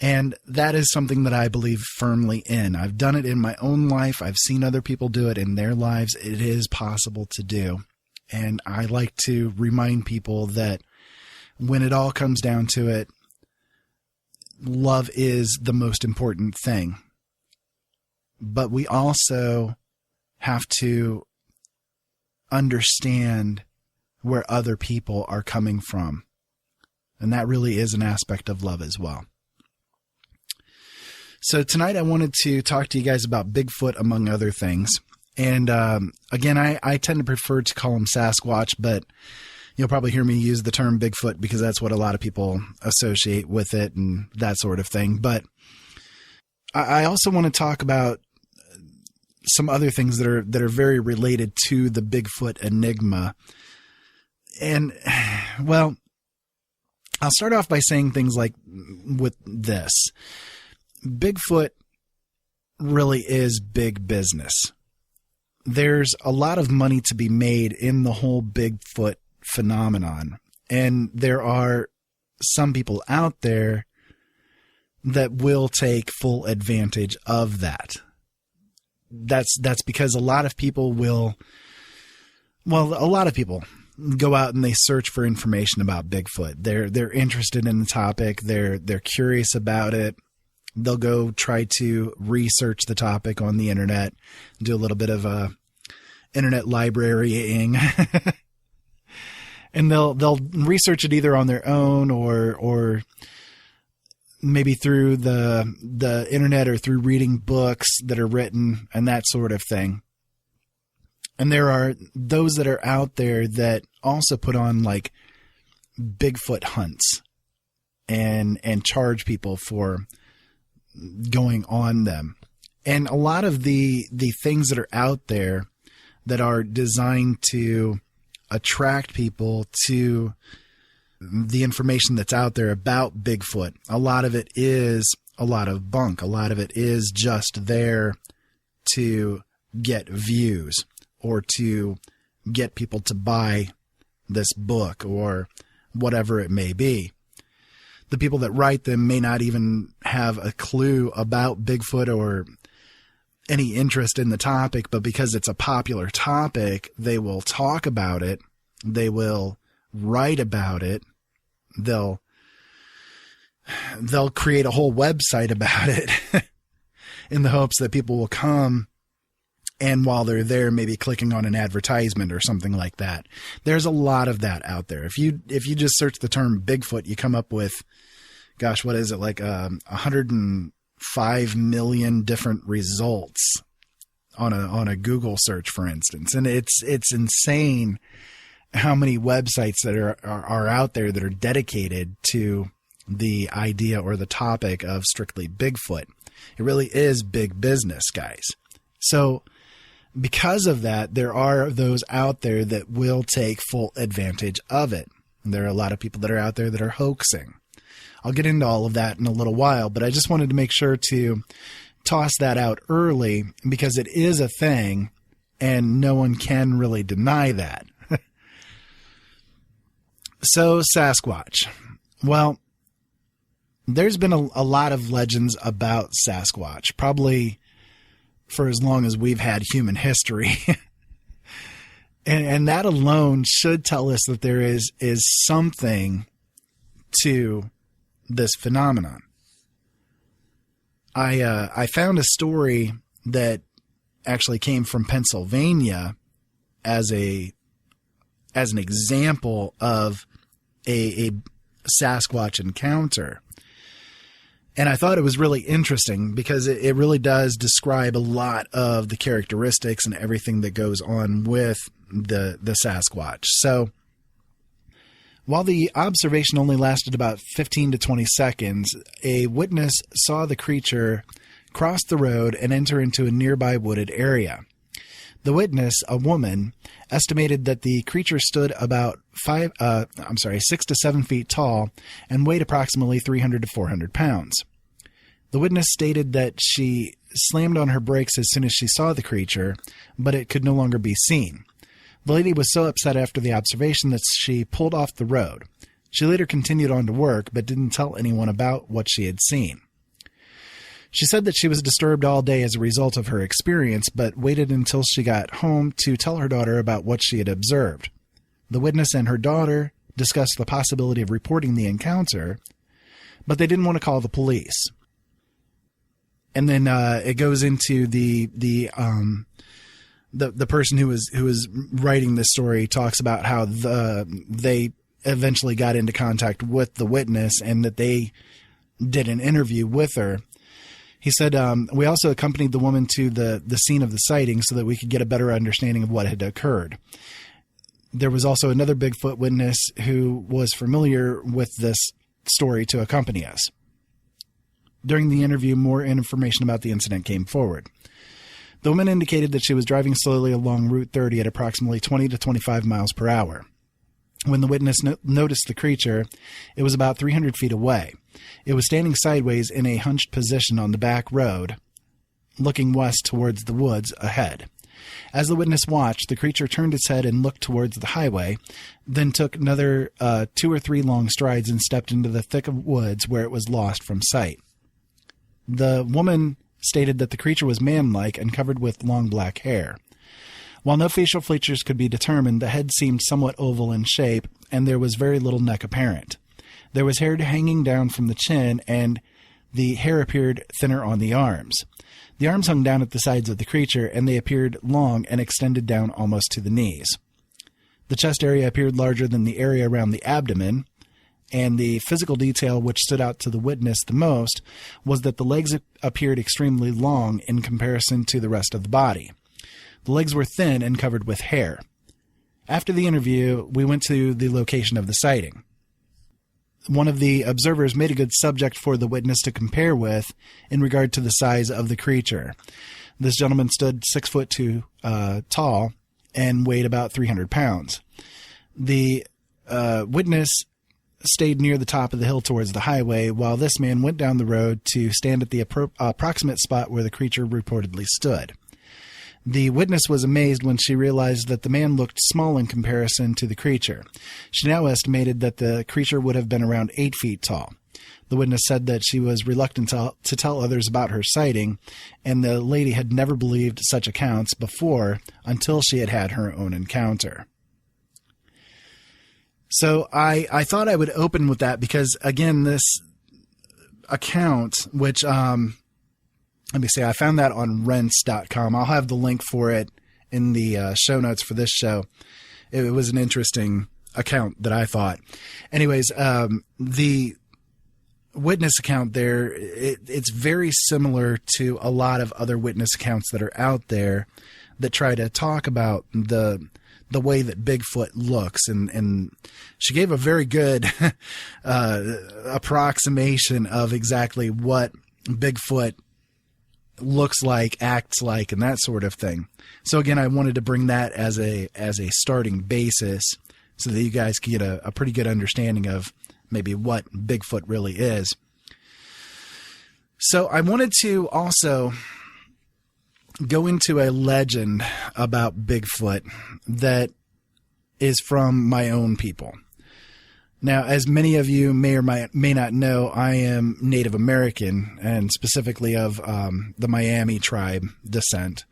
And that is something that I believe firmly in. I've done it in my own life. I've seen other people do it in their lives. It is possible to do. And I like to remind people that when it all comes down to it, love is the most important thing. But we also have to understand where other people are coming from. And that really is an aspect of love as well. So tonight I wanted to talk to you guys about Bigfoot, among other things. And again, I tend to prefer to call him Sasquatch, but you'll probably hear me use the term Bigfoot because that's what a lot of people associate with it and that sort of thing. But I also want to talk about some other things that are very related to the Bigfoot enigma. And, well, I'll start off by saying things like with this. Bigfoot really is big business. There's a lot of money to be made in the whole Bigfoot phenomenon. And there are some people out there that will take full advantage of that. That's because a lot of people go out and they search for information about Bigfoot. They're interested in the topic. They're curious about it. They'll go try to research the topic on the internet, do a little bit of internet librarying, and they'll research it either on their own or maybe through the internet or through reading books that are written and that sort of thing. And there are those that are out there that also put on like Bigfoot hunts and charge people for going on them. And a lot of the things that are out there that are designed to attract people to the information that's out there about Bigfoot, a lot of it is a lot of bunk. A lot of it is just there to get views or to get people to buy this book or whatever it may be. The people that write them may not even have a clue about Bigfoot or any interest in the topic, but because it's a popular topic, they will talk about it. They will write about it. They'll create a whole website about it in the hopes that people will come, and while they're there, maybe clicking on an advertisement or something like that. There's a lot of that out there. If you just search the term Bigfoot, you come up with, gosh, what is it, like 105 million different results on a Google search, for instance. And it's insane how many websites that are out there that are dedicated to the idea or the topic of strictly Bigfoot. It really is big business, guys. So because of that, there are those out there that will take full advantage of it. And there are a lot of people that are out there that are hoaxing. I'll get into all of that in a little while, but I just wanted to make sure to toss that out early because it is a thing and no one can really deny that. So Sasquatch. Well, there's been a lot of legends about Sasquatch, probably for as long as we've had human history. and that alone should tell us that there is something to this phenomenon. I found a story that actually came from Pennsylvania as an example of a Sasquatch encounter. And I thought it was really interesting because it really does describe a lot of the characteristics and everything that goes on with the Sasquatch. So while the observation only lasted about 15 to 20 seconds, a witness saw the creature cross the road and enter into a nearby wooded area. The witness, a woman, estimated that the creature stood about 6 to 7 feet tall and weighed approximately 300 to 400 pounds. The witness stated that she slammed on her brakes as soon as she saw the creature, but it could no longer be seen. The lady was so upset after the observation that she pulled off the road. She later continued on to work, but didn't tell anyone about what she had seen. She said that she was disturbed all day as a result of her experience, but waited until she got home to tell her daughter about what she had observed. The witness and her daughter discussed the possibility of reporting the encounter, but they didn't want to call the police. And then it goes into the person who was writing this story talks about how they eventually got into contact with the witness and that they did an interview with her. He said, we also accompanied the woman to the scene of the sighting so that we could get a better understanding of what had occurred. There was also another Bigfoot witness who was familiar with this story to accompany us. During the interview, more information about the incident came forward. The woman indicated that she was driving slowly along Route 30 at approximately 20 to 25 miles per hour. When the witness noticed the creature, it was about 300 feet away. It was standing sideways in a hunched position on the back road, looking west towards the woods ahead. As the witness watched, the creature turned its head and looked towards the highway, then took another 2 or 3 long strides and stepped into the thick of woods where it was lost from sight. The woman stated that the creature was man-like and covered with long black hair. While no facial features could be determined, the head seemed somewhat oval in shape, and there was very little neck apparent. There was hair hanging down from the chin, and the hair appeared thinner on the arms. The arms hung down at the sides of the creature, and they appeared long and extended down almost to the knees. The chest area appeared larger than the area around the abdomen, and the physical detail which stood out to the witness the most was that the legs appeared extremely long in comparison to the rest of the body. The legs were thin and covered with hair. After the interview, we went to the location of the sighting. One of the observers made a good subject for the witness to compare with in regard to the size of the creature. This gentleman stood 6 foot 2 tall and weighed about 300 pounds. The witness stayed near the top of the hill towards the highway, while this man went down the road to stand at the approximate spot where the creature reportedly stood. The witness was amazed when she realized that the man looked small in comparison to the creature. She now estimated that the creature would have been around 8 feet tall. The witness said that she was reluctant to tell others about her sighting, and the lady had never believed such accounts before until she had had her own encounter. So I thought I would open with that because, again, this account, which... let me see, I found that on rents.com. I'll have the link for it in the show notes for this show. It was an interesting account that I thought. Anyways, the witness account there, it's very similar to a lot of other witness accounts that are out there that try to talk about the way that Bigfoot looks. And she gave a very good approximation of exactly what Bigfoot looks like, acts like, and that sort of thing. So again, I wanted to bring that as a starting basis so that you guys can get a pretty good understanding of maybe what Bigfoot really is. So I wanted to also go into a legend about Bigfoot that is from my own people. Now, as many of you may or may not know, I am Native American, and specifically of the Miami tribe descent.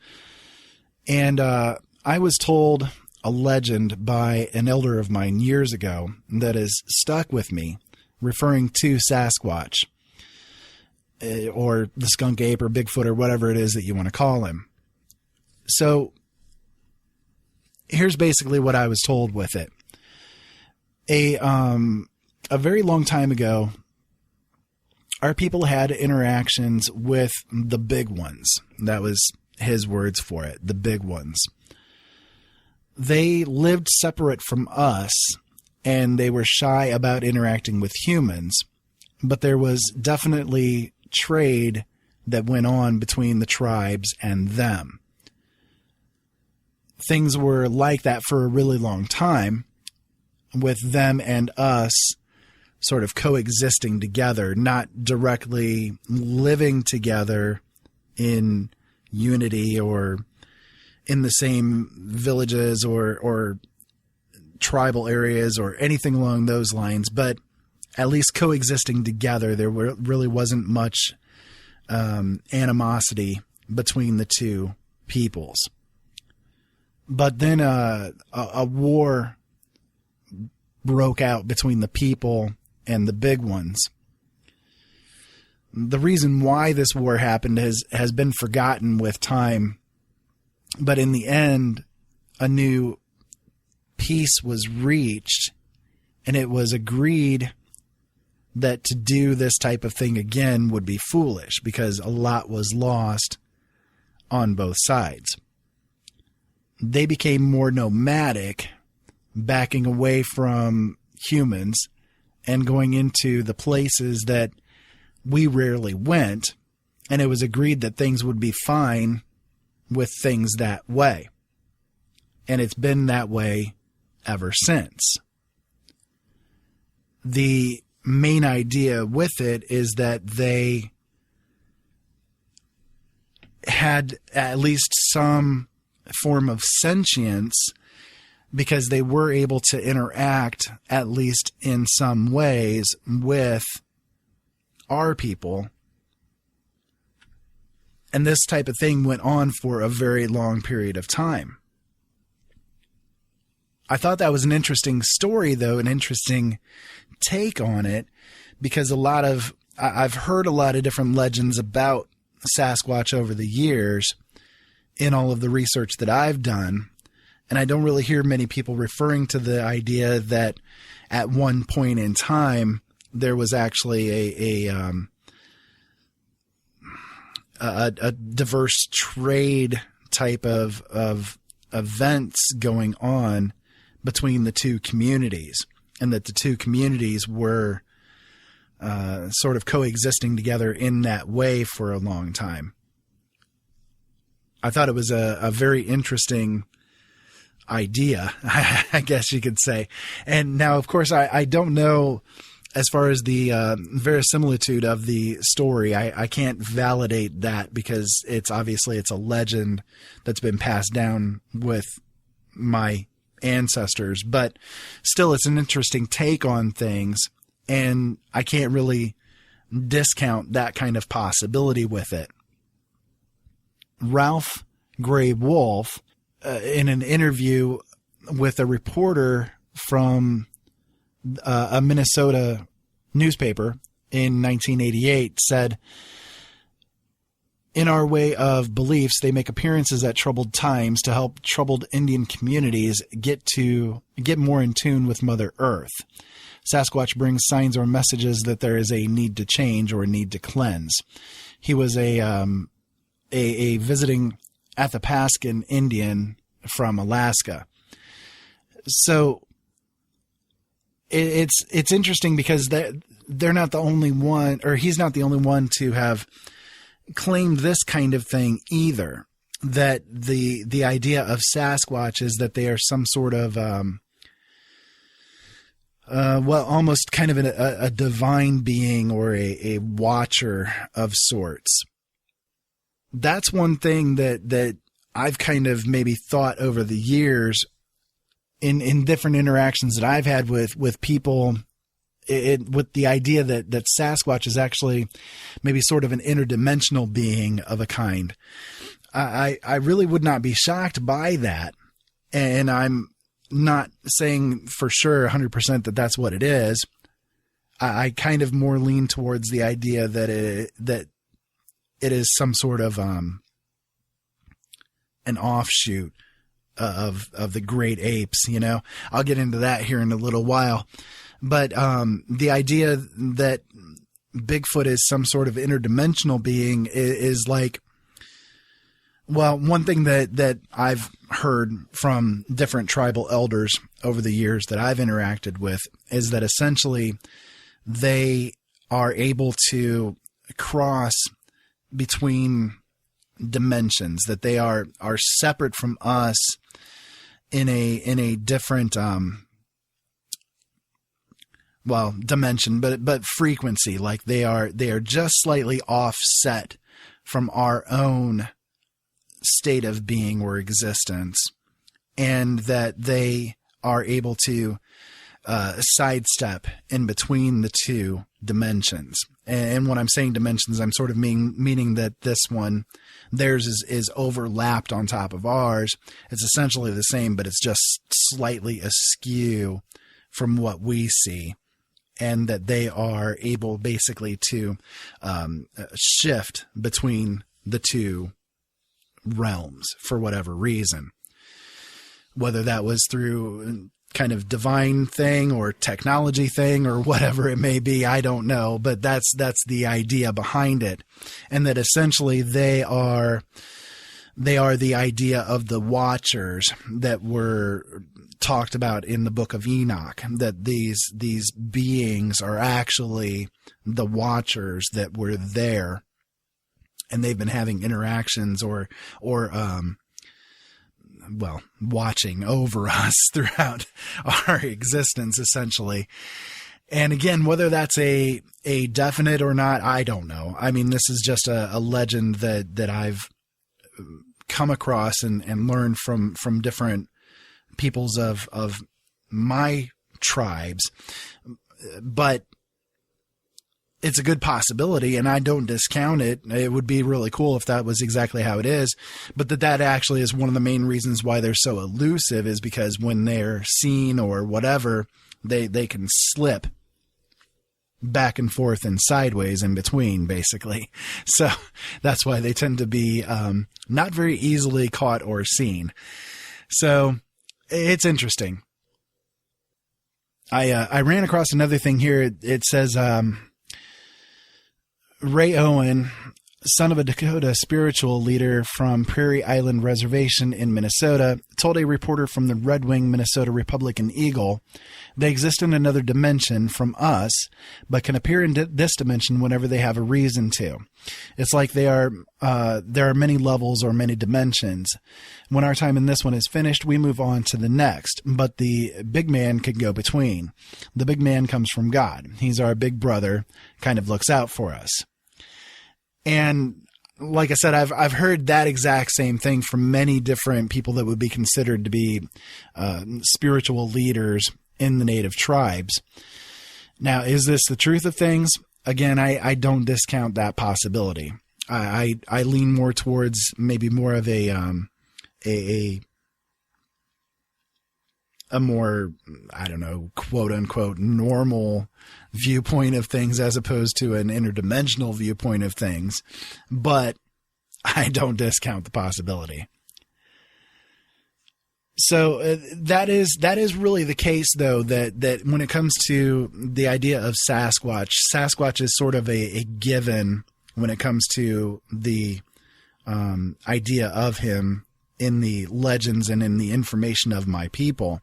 And I was told a legend by an elder of mine years ago that has stuck with me, referring to Sasquatch, or the skunk ape, or Bigfoot, or whatever it is that you want to call him. So here's basically what I was told with it. A very long time ago, our people had interactions with the big ones. That was his words for it, the big ones. They lived separate from us, and they were shy about interacting with humans, but there was definitely trade that went on between the tribes and them. things were like that for a really long time, with them and us sort of coexisting together, not directly living together in unity or in the same villages or tribal areas or anything along those lines, but at least coexisting together. There really wasn't much animosity between the two peoples. But then a war broke out between the people and the big ones. The reason why this war happened has been forgotten with time, but in the end, a new peace was reached, and it was agreed that to do this type of thing again would be foolish because a lot was lost on both sides. They became more nomadic, backing away from humans and going into the places that we rarely went, and it was agreed that things would be fine with things that way. And it's been that way ever since. The main idea with it is that they had at least some form of sentience because they were able to interact, at least in some ways, with our people. And this type of thing went on for a very long period of time. I thought that was an interesting story, though, an interesting take on it, because I've heard a lot of different legends about Sasquatch over the years in all of the research that I've done. And I don't really hear many people referring to the idea that at one point in time, there was actually a diverse trade type of events going on between the two communities, and that the two communities were sort of coexisting together in that way for a long time. I thought it was a very interesting idea, I guess you could say. And now, of course, I don't know as far as the verisimilitude of the story. I can't validate that because it's a legend that's been passed down with my ancestors. But still, it's an interesting take on things, and I can't really discount that kind of possibility with it. Ralph Gray Wolf, in an interview with a reporter from a Minnesota newspaper in 1988, said, "In our way of beliefs, they make appearances at troubled times to help troubled Indian communities get more in tune with Mother Earth. Sasquatch brings signs or messages that there is a need to change or a need to cleanse." He was a visiting Athapascan Indian from Alaska. So it's interesting because they're not the only one, or he's not the only one to have claimed this kind of thing either. That the idea of Sasquatch is that they are some sort of almost kind of a divine being or a watcher of sorts. That's one thing that I've kind of maybe thought over the years in different interactions that I've had with people, with the idea that Sasquatch is actually maybe sort of an interdimensional being of a kind. I really would not be shocked by that. And I'm not saying for sure 100% that that's what it is. I kind of more lean towards the idea that it is some sort of an offshoot of the great apes, you know. I'll get into that here in a little while. But the idea that Bigfoot is some sort of interdimensional being is like, well, one thing that I've heard from different tribal elders over the years that I've interacted with is that essentially they are able to cross between dimensions, that they are separate from us in a different dimension, but frequency. Like they are just slightly offset from our own state of being or existence, and that they are able to sidestep in between the two dimensions. And when I'm saying dimensions, I'm sort of meaning that this one, theirs is overlapped on top of ours. It's essentially the same, but it's just slightly askew from what we see. And that they are able basically to shift between the two realms for whatever reason. Whether that was through kind of divine thing or technology thing or whatever it may be, I don't know, but that's the idea behind it. And that essentially they are the idea of the watchers that were talked about in the book of Enoch, that these beings are actually the watchers that were there, and they've been having interactions or watching over us throughout our existence, essentially. And again, whether that's a definite or not, I don't know. I mean, this is just a legend that I've come across and learned from different peoples of my tribes, but it's a good possibility, and I don't discount it. It would be really cool if that was exactly how it is, but that actually is one of the main reasons why they're so elusive, is because when they're seen or whatever, they can slip back and forth and sideways in between, basically. So that's why they tend to be not very easily caught or seen. So it's interesting. I ran across another thing here. It says, Ray Owen, son of a Dakota spiritual leader from Prairie Island Reservation in Minnesota, told a reporter from the Red Wing Minnesota Republican Eagle, they exist in another dimension from us, but can appear in this dimension whenever they have a reason to. It's like there are many levels or many dimensions. When our time in this one is finished, we move on to the next, but the big man could go between. The big man comes from God. He's our big brother, kind of looks out for us. And like I said, I've heard that exact same thing from many different people that would be considered to be spiritual leaders in the native tribes. Now, is this the truth of things? Again, I don't discount that possibility. I lean more towards maybe more of a more, I don't know, quote unquote, normal viewpoint of things as opposed to an interdimensional viewpoint of things. But I don't discount the possibility. So that is really the case, though, that when it comes to the idea of Sasquatch is sort of a given when it comes to the idea of him in the legends and in the information of my people.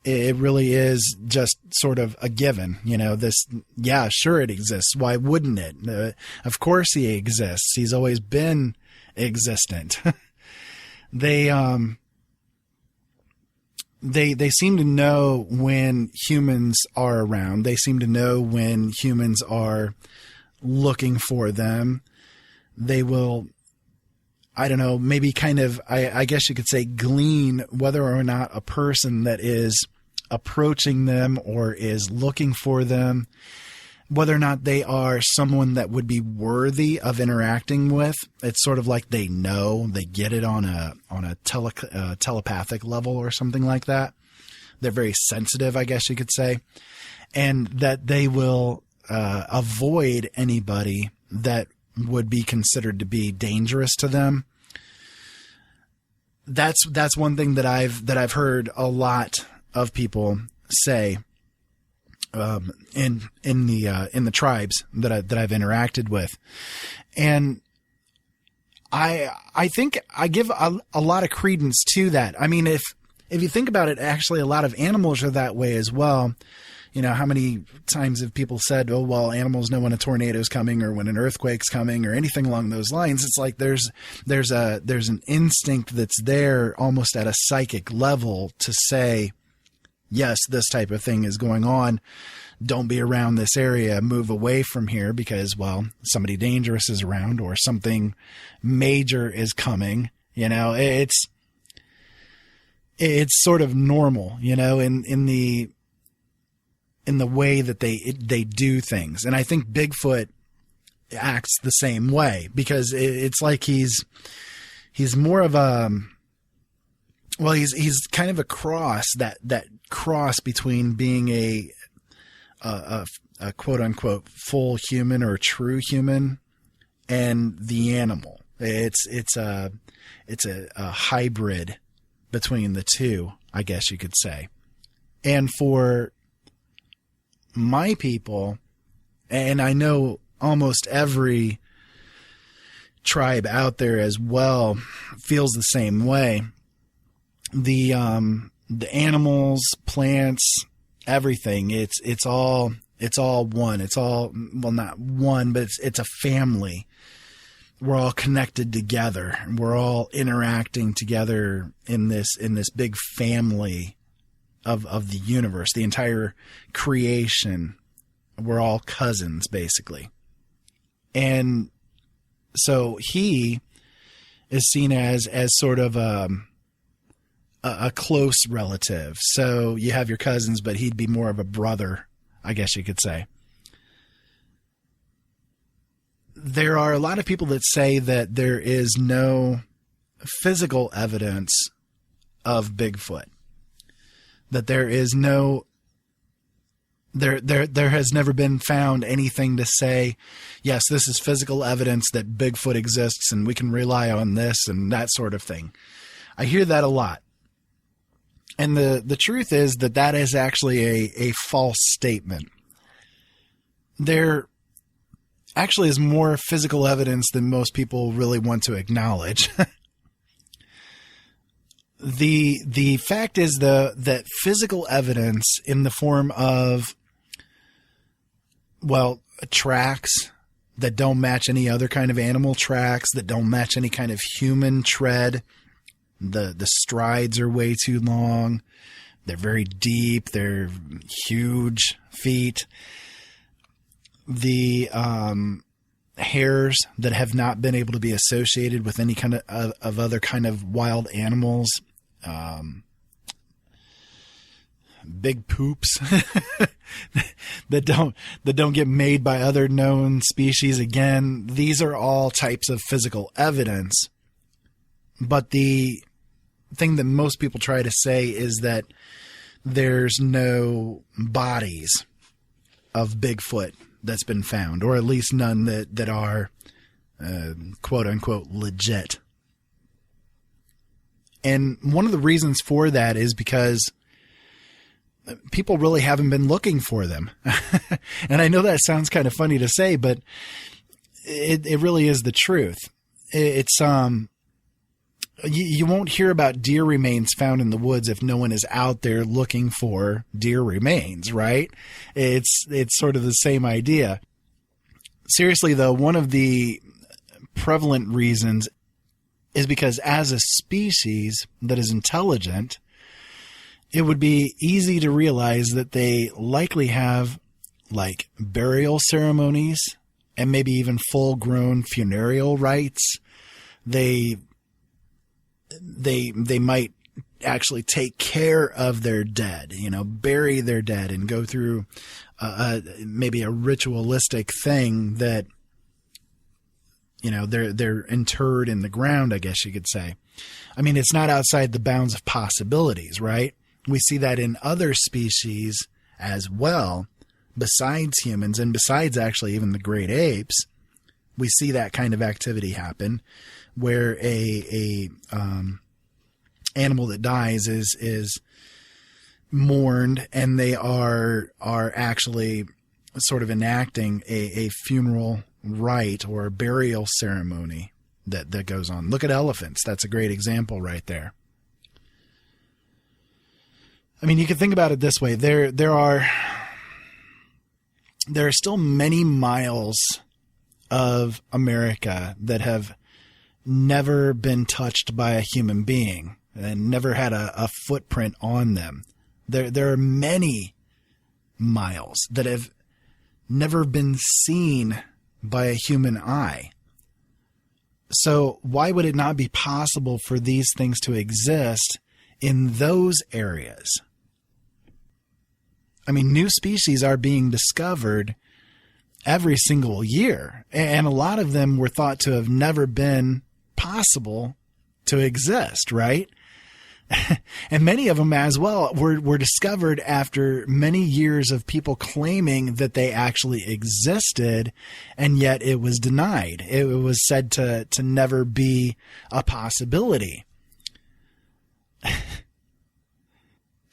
It really is just sort of a given, yeah, sure it exists. Why wouldn't it? Of course he exists. He's always been existent. They seem to know when humans are around. They seem to know when humans are looking for them. They will, I don't know, maybe kind of, I guess you could say, glean whether or not a person that is approaching them or is looking for them, whether or not they are someone that would be worthy of interacting with. It's sort of like they know, they get it on a telepathic level or something like that. They're very sensitive, I guess you could say, and that they will avoid anybody that would be considered to be dangerous to them. That's one thing that I've heard a lot of people say in the tribes that I've interacted with, and I think I give a lot of credence to that. I mean, if you think about it, actually a lot of animals are that way as well. how many times have people said, oh, well, animals know when a tornado's coming or when an earthquake's coming or anything along those lines. It's like there's an instinct that's there almost at a psychic level to say, yes, this type of thing is going on. Don't be around this area. Move away from here because, well, somebody dangerous is around or something major is coming. It's sort of normal, in the way that they do things. And I think Bigfoot acts the same way because it's like he's more of he's kind of a cross, that cross between being a quote unquote full human or true human and the animal. It's a hybrid between the two, I guess you could say. And for my people, and I know almost every tribe out there as well feels the same way. The animals, plants, everything, it's all one. It's all, well, not one, but it's a family. We're all connected together. We're all interacting together in this big family of the universe, the entire creation. We're all cousins, basically. And so he is seen as sort of a close relative. So you have your cousins, but he'd be more of a brother, I guess you could say. There are a lot of people that say that there is no physical evidence of Bigfoot. That there is no, there has never been found anything to say, yes, this is physical evidence that Bigfoot exists and we can rely on this and that sort of thing. I hear that a lot. And the truth is that is actually a false statement. There actually is more physical evidence than most people really want to acknowledge. The fact is that physical evidence in the form of, well, tracks that don't match any other kind of animal tracks, that don't match any kind of human tread. The strides are way too long. They're very deep. They're huge feet. The hairs that have not been able to be associated with any kind of other kind of wild animals. Big poops that don't get made by other known species. Again, these are all types of physical evidence. But the thing that most people try to say is that there's no bodies of Bigfoot that's been found, or at least none that are quote unquote legit. And one of the reasons for that is because people really haven't been looking for them. And I know that sounds kind of funny to say, but it really is the truth. It's you won't hear about deer remains found in the woods if no one is out there looking for deer remains, right? It's sort of the same idea. Seriously, though, one of the prevalent reasons is because as a species that is intelligent, it would be easy to realize that they likely have like burial ceremonies and maybe even full-grown funereal rites. They might actually take care of their dead, bury their dead and go through maybe a ritualistic thing that, they're interred in the ground, I guess you could say. I mean, it's not outside the bounds of possibilities, right? We see that in other species as well, besides humans and besides actually even the great apes. We see that kind of activity happen where a animal that dies is mourned, and they are actually sort of enacting a funeral rite or a burial ceremony that goes on. Look at elephants. That's a great example right there. I mean, you can think about it this way. There are there are still many miles of America that have never been touched by a human being and never had a footprint on them. There are many miles that have never been seen by a human eye. So why would it not be possible for these things to exist in those areas? I mean, new species are being discovered every single year, and a lot of them were thought to have never been possible to exist, right? And many of them as well were discovered after many years of people claiming that they actually existed, and yet it was denied. It was said to never be a possibility.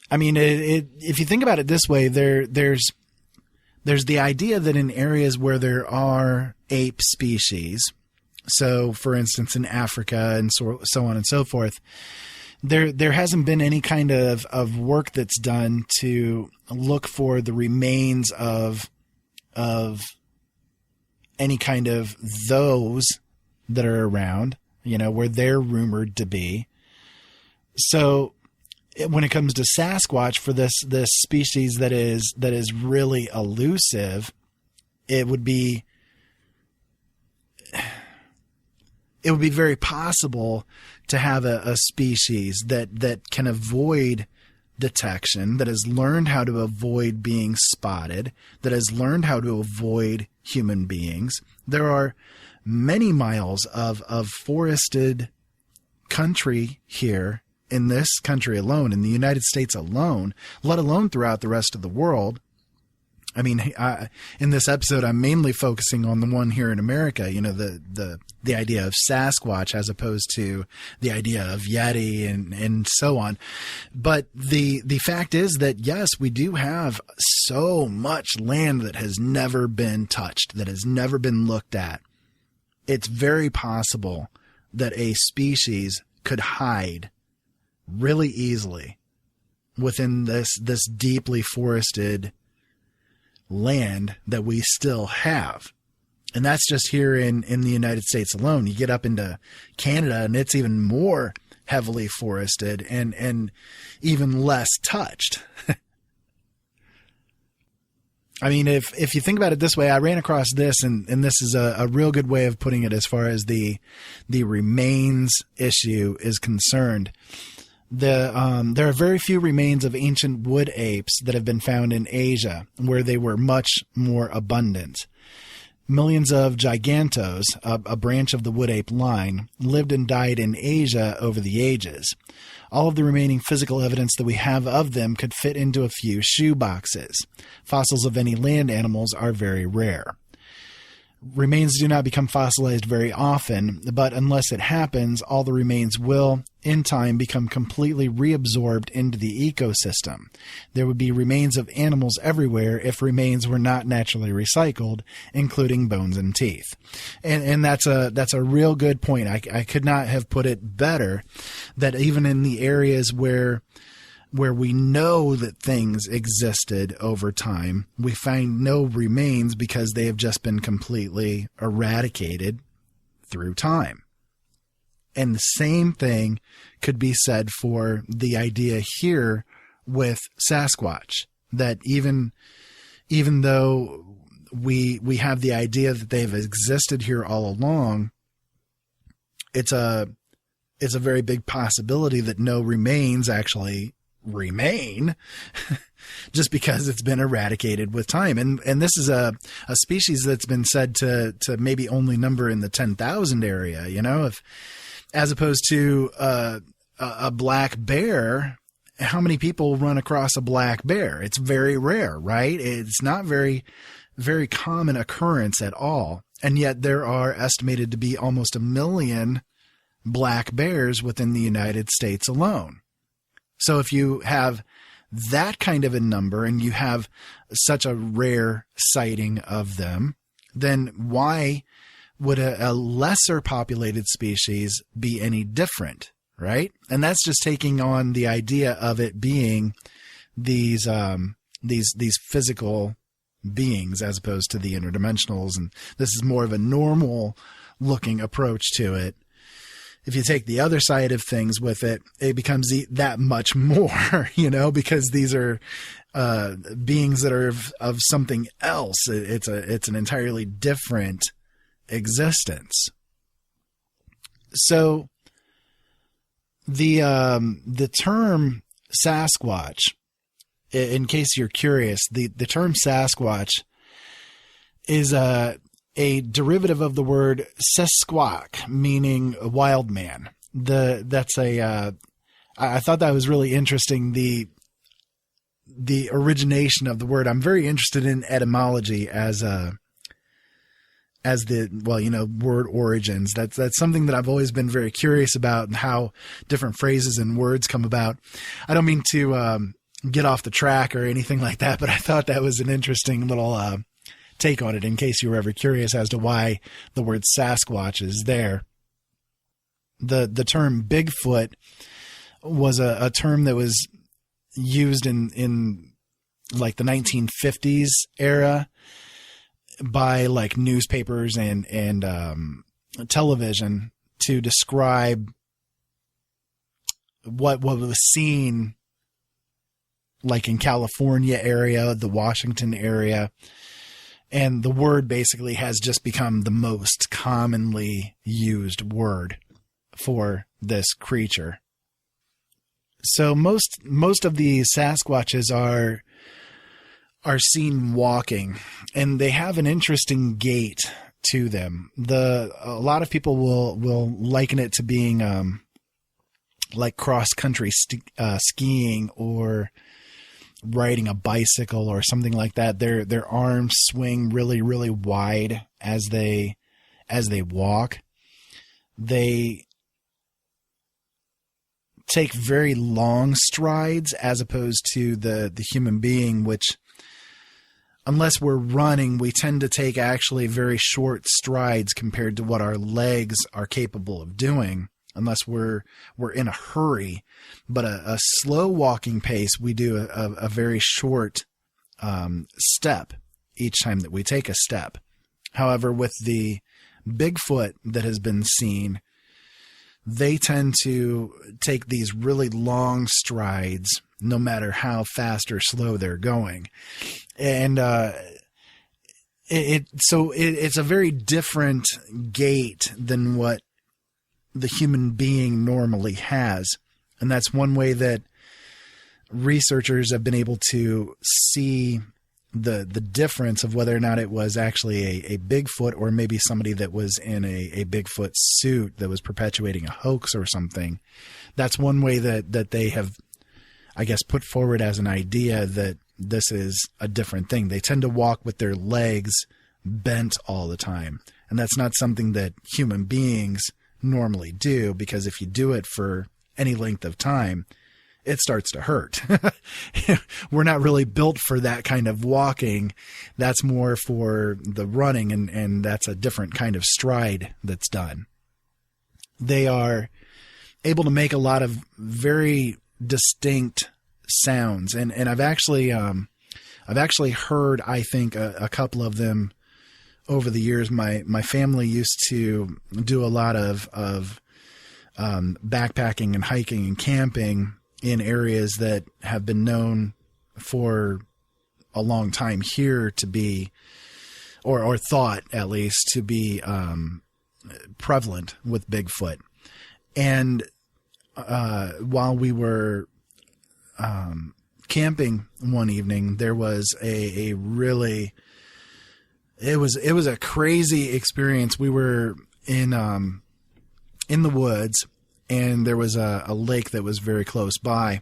I mean, if you think about it this way, there's the idea that in areas where there are ape species, so for instance in Africa and so on and so forth, there hasn't been any kind of work that's done to look for the remains of any kind of those that are around, where they're rumored to be. So when it comes to Sasquatch, for this species that is really elusive, it would be very possible to have a species that can avoid detection, that has learned how to avoid being spotted, that has learned how to avoid human beings. There are many miles of forested country here in this country alone, in the United States alone, let alone throughout the rest of the world. I mean, in this episode, I'm mainly focusing on the one here in America, the idea of Sasquatch as opposed to the idea of Yeti and so on. But the fact is that, yes, we do have so much land that has never been touched, that has never been looked at. It's very possible that a species could hide really easily within this deeply forested land that we still have. And that's just here in the United States alone. You get up into Canada and it's even more heavily forested and even less touched. I mean, if you think about it this way, I ran across this, and this is a real good way of putting it as far as the remains issue is concerned. There are very few remains of ancient wood apes that have been found in Asia, where they were much more abundant. Millions of gigantos, a branch of the wood ape line, lived and died in Asia over the ages. All of the remaining physical evidence that we have of them could fit into a few shoe boxes. Fossils of any land animals are very rare. Remains do not become fossilized very often, but unless it happens, all the remains will, in time, become completely reabsorbed into the ecosystem. There would be remains of animals everywhere if remains were not naturally recycled, including bones and teeth. And that's a real good point. I could not have put it better, that even in the areas where we know that things existed over time, we find no remains because they have just been completely eradicated through time. And the same thing could be said for the idea here with Sasquatch, that even though we have the idea that they've existed here all along, it's a very big possibility that no remains actually remain just because it's been eradicated with time. And this is a species that's been said to maybe only number in the 10,000 area, if as opposed to a black bear. How many people run across a black bear? It's very rare, right? It's not very, very common occurrence at all. And yet there are estimated to be almost 1 million black bears within the United States alone. So if you have that kind of a number and you have such a rare sighting of them, then why would a lesser populated species be any different, right? And that's just taking on the idea of it being these physical beings as opposed to the interdimensionals. And this is more of a normal looking approach to it. If you take the other side of things with it, it becomes that much more, because these are beings that are of something else. It's an entirely different existence. So the term Sasquatch, in case you're curious, the term Sasquatch is a derivative of the word Sasquatch, meaning a wild man. I thought that was really interesting. The origination of the word. I'm very interested in etymology as word origins. That's something that I've always been very curious about, and how different phrases and words come about. I don't mean to get off the track or anything like that, but I thought that was an interesting little take on it, in case you were ever curious as to why the word Sasquatch is there. The term Bigfoot was a term that was used in like the 1950s era by like newspapers and television to describe what was seen like in California area, the Washington area. And the word basically has just become the most commonly used word for this creature. So most of the Sasquatches are seen walking, and they have an interesting gait to them. A lot of people will liken it to being like cross country skiing or riding a bicycle or something like that. Their arms swing really, really wide as they walk. They take very long strides as opposed to the human being, which, unless we're running, we tend to take actually very short strides compared to what our legs are capable of doing, unless we're in a hurry. But a slow walking pace, we do a very short step each time that we take a step. However, with the Bigfoot that has been seen, they tend to take these really long strides, no matter how fast or slow they're going. And it's a very different gait than what the human being normally has. And that's one way that researchers have been able to see the difference of whether or not it was actually a Bigfoot, or maybe somebody that was in a Bigfoot suit that was perpetuating a hoax or something. That's one way that they have, I guess, put forward as an idea that this is a different thing. They tend to walk with their legs bent all the time. And that's not something that human beings normally do, because if you do it for any length of time, it starts to hurt. We're not really built for that kind of walking. That's more for the running, and that's a different kind of stride that's done. They are able to make a lot of very distinct sounds, and I've actually heard, I think, a couple of them over the years. My family used to do a lot of backpacking and hiking and camping in areas that have been known for a long time here to be, or thought at least to be prevalent with Bigfoot. And while we were camping one evening, there was a really, it was a crazy experience. We were in the woods, and there was a lake that was very close by,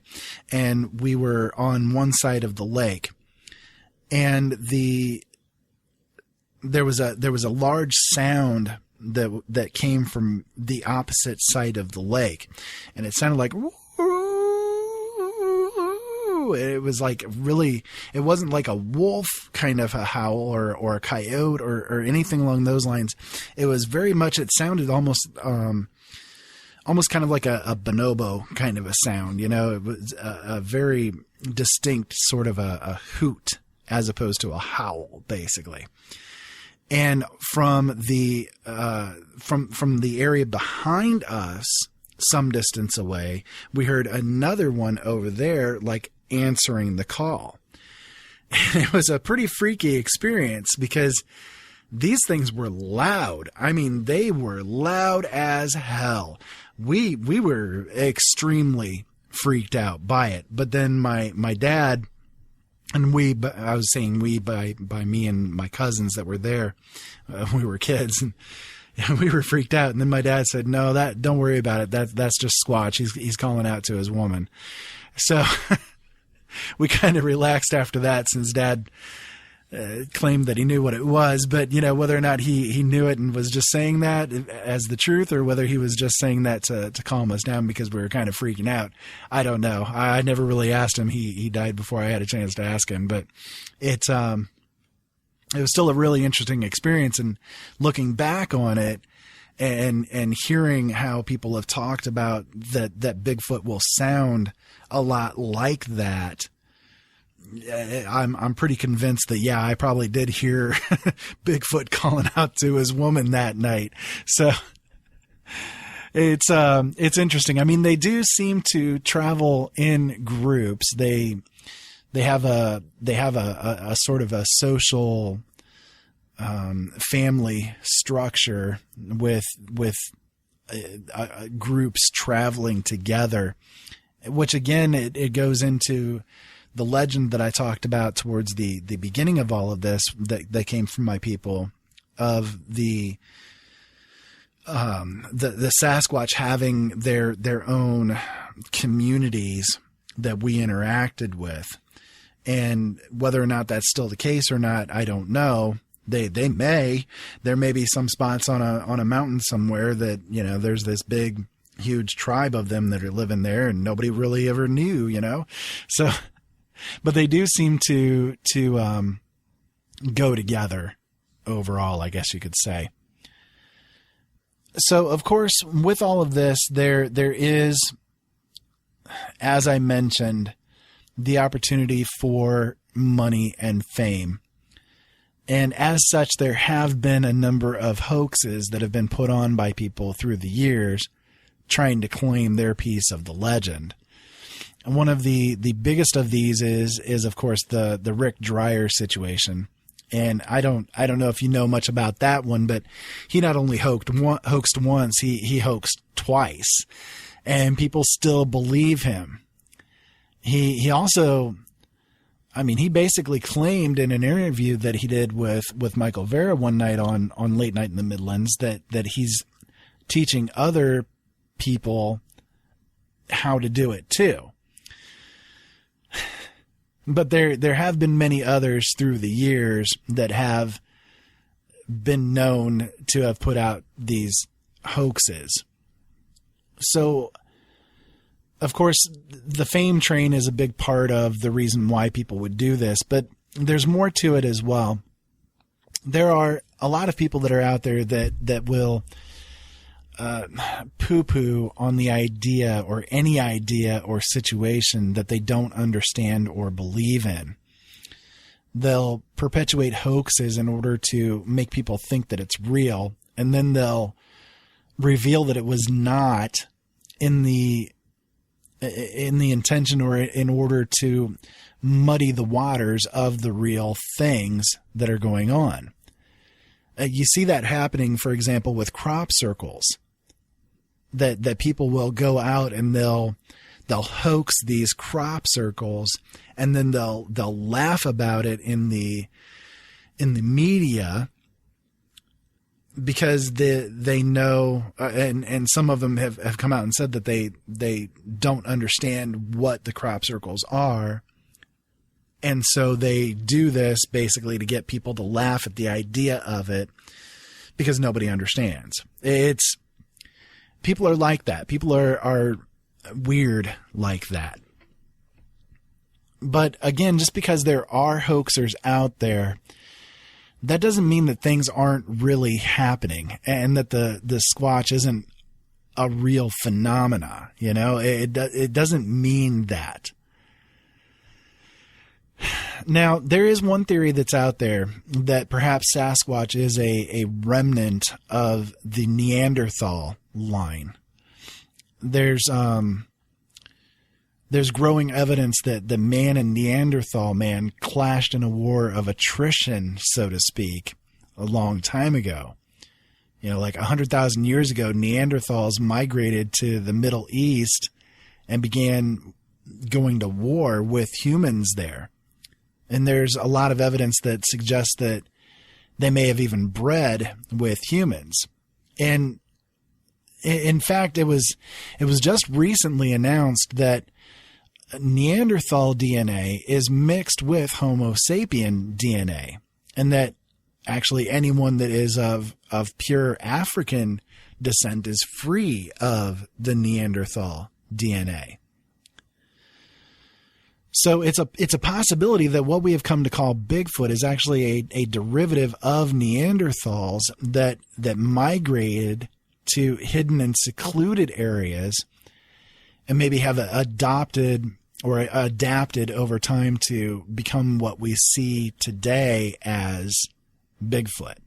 and we were on one side of the lake, and there was a large sound that came from the opposite side of the lake, and it sounded like woo. It was like really, it wasn't like a wolf kind of a howl or a coyote or anything along those lines. It was very much, it sounded almost kind of like a bonobo kind of a sound, you know. It was a very distinct sort of a hoot as opposed to a howl, basically. And from the area behind us, some distance away, we heard another one over there, like answering the call. And it was a pretty freaky experience because these things were loud. I mean, they were loud as hell. We were extremely freaked out by it. But then my dad and I was saying we by me and my cousins that were there. We were kids and we were freaked out. And then my dad said, "No, don't worry about it. That's just Squatch. He's calling out to his woman." So we kind of relaxed after that, since Dad claimed that he knew what it was. But, whether or not he knew it and was just saying that as the truth, or whether he was just saying that to calm us down because we were kind of freaking out, I don't know. I never really asked him. He died before I had a chance to ask him. But it was still a really interesting experience. And looking back on it and hearing how people have talked about that Bigfoot will sound a lot like that, I'm pretty convinced that, yeah, I probably did hear Bigfoot calling out to his woman that night. So it's interesting. I mean, they do seem to travel in groups. They have a sort of a social family structure with groups traveling together, which again, it goes into the legend that I talked about towards the beginning of all of this that came from my people, of the Sasquatch having their own communities that we interacted with. And whether or not that's still the case or not, I don't know. There may be some spots on a mountain somewhere that, there's this big, huge tribe of them that are living there and nobody really ever knew, So, but they do seem to go together overall, I guess you could say. So, of course, with all of this, there is, as I mentioned, the opportunity for money and fame. And as such, there have been a number of hoaxes that have been put on by people through the years trying to claim their piece of the legend. And one of the biggest of these is of course the Rick Dreyer situation. And I don't know if you know much about that one, but he not only hoaxed once, he hoaxed twice, and people still believe him. He also, he basically claimed in an interview that he did with Michael Vera one night on Late Night in the Midlands that he's teaching other people how to do it too. But there have been many others through the years that have been known to have put out these hoaxes. So, of course, the fame train is a big part of the reason why people would do this, but there's more to it as well. There are a lot of people that are out there that will poo-poo on the idea or any idea or situation that they don't understand or believe in. They'll perpetuate hoaxes in order to make people think that it's real, and then they'll reveal that it was not in the intention or in order to muddy the waters of the real things that are going on. You see that happening, for example, with crop circles. That people will go out and they'll hoax these crop circles, and then they'll laugh about it in the media because they know, and some of them have come out and said that they don't understand what the crop circles are. And so they do this basically to get people to laugh at the idea of it because nobody understands. People are like that. People are weird like that. But again, just because there are hoaxers out there, that doesn't mean that things aren't really happening and that the Squatch isn't a real phenomena. It doesn't mean that. Now, there is one theory that's out there that perhaps Sasquatch is a remnant of the Neanderthal line. There's growing evidence that the man and Neanderthal man clashed in a war of attrition, so to speak, a long time ago. Like 100,000 years ago, Neanderthals migrated to the Middle East and began going to war with humans there. And there's a lot of evidence that suggests that they may have even bred with humans. And in fact, it was just recently announced that Neanderthal DNA is mixed with Homo sapien DNA, and that actually anyone that is of pure African descent is free of the Neanderthal DNA. So it's a possibility that what we have come to call Bigfoot is actually a derivative of Neanderthals that migrated to hidden and secluded areas and maybe have adopted or adapted over time to become what we see today as Bigfoot.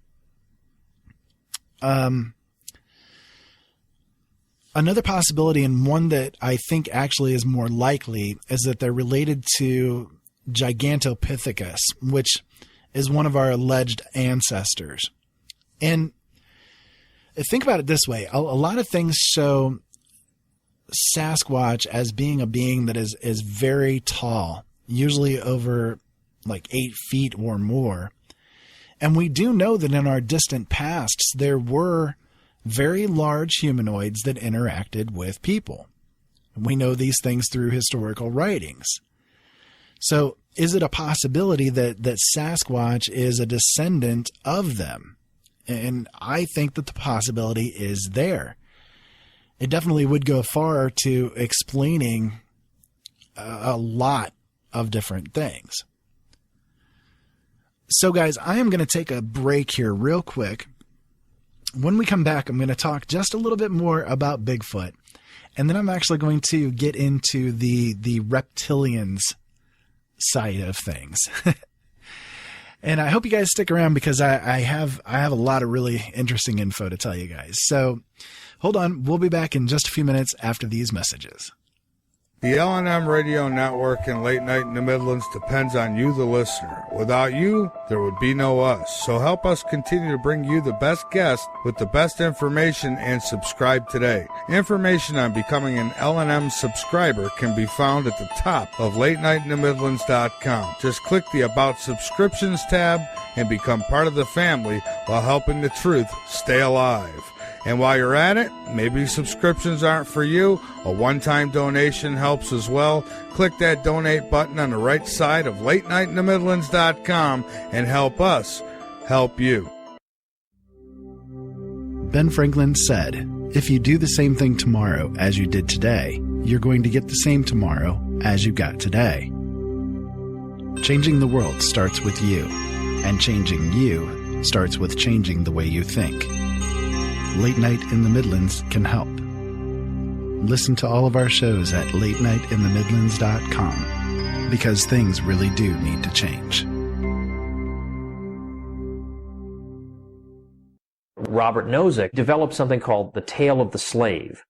Another possibility, and one that I think actually is more likely, is that they're related to Gigantopithecus, which is one of our alleged ancestors. And think about it this way. A lot of things show Sasquatch as being a being that is very tall, usually over like 8 feet or more. And we do know that in our distant pasts, there were very large humanoids that interacted with people. We know these things through historical writings. So is it a possibility that Sasquatch is a descendant of them? And I think that the possibility is there. It definitely would go far to explaining a lot of different things. So guys, I am going to take a break here real quick. When we come back, I'm going to talk just a little bit more about Bigfoot. And then I'm actually going to get into the reptilians side of things. And I hope you guys stick around because I have a lot of really interesting info to tell you guys. So hold on. We'll be back in just a few minutes after these messages. The L&M Radio Network and Late Night in the Midlands depends on you, the listener. Without you, there would be no us. So help us continue to bring you the best guests with the best information and subscribe today. Information on becoming an L&M subscriber can be found at the top of LateNightInTheMidlands.com. Just click the About Subscriptions tab and become part of the family while helping the truth stay alive. And while you're at it, maybe subscriptions aren't for you. A one-time donation helps as well. Click that donate button on the right side of LateNightInTheMidlands.com and help us help you. Ben Franklin said, if you do the same thing tomorrow as you did today, you're going to get the same tomorrow as you got today. Changing the world starts with you, and changing you starts with changing the way you think. Late Night in the Midlands can help. Listen to all of our shows at LateNightInTheMidlands.com because things really do need to change. Robert Nozick developed something called the Tale of the Slave.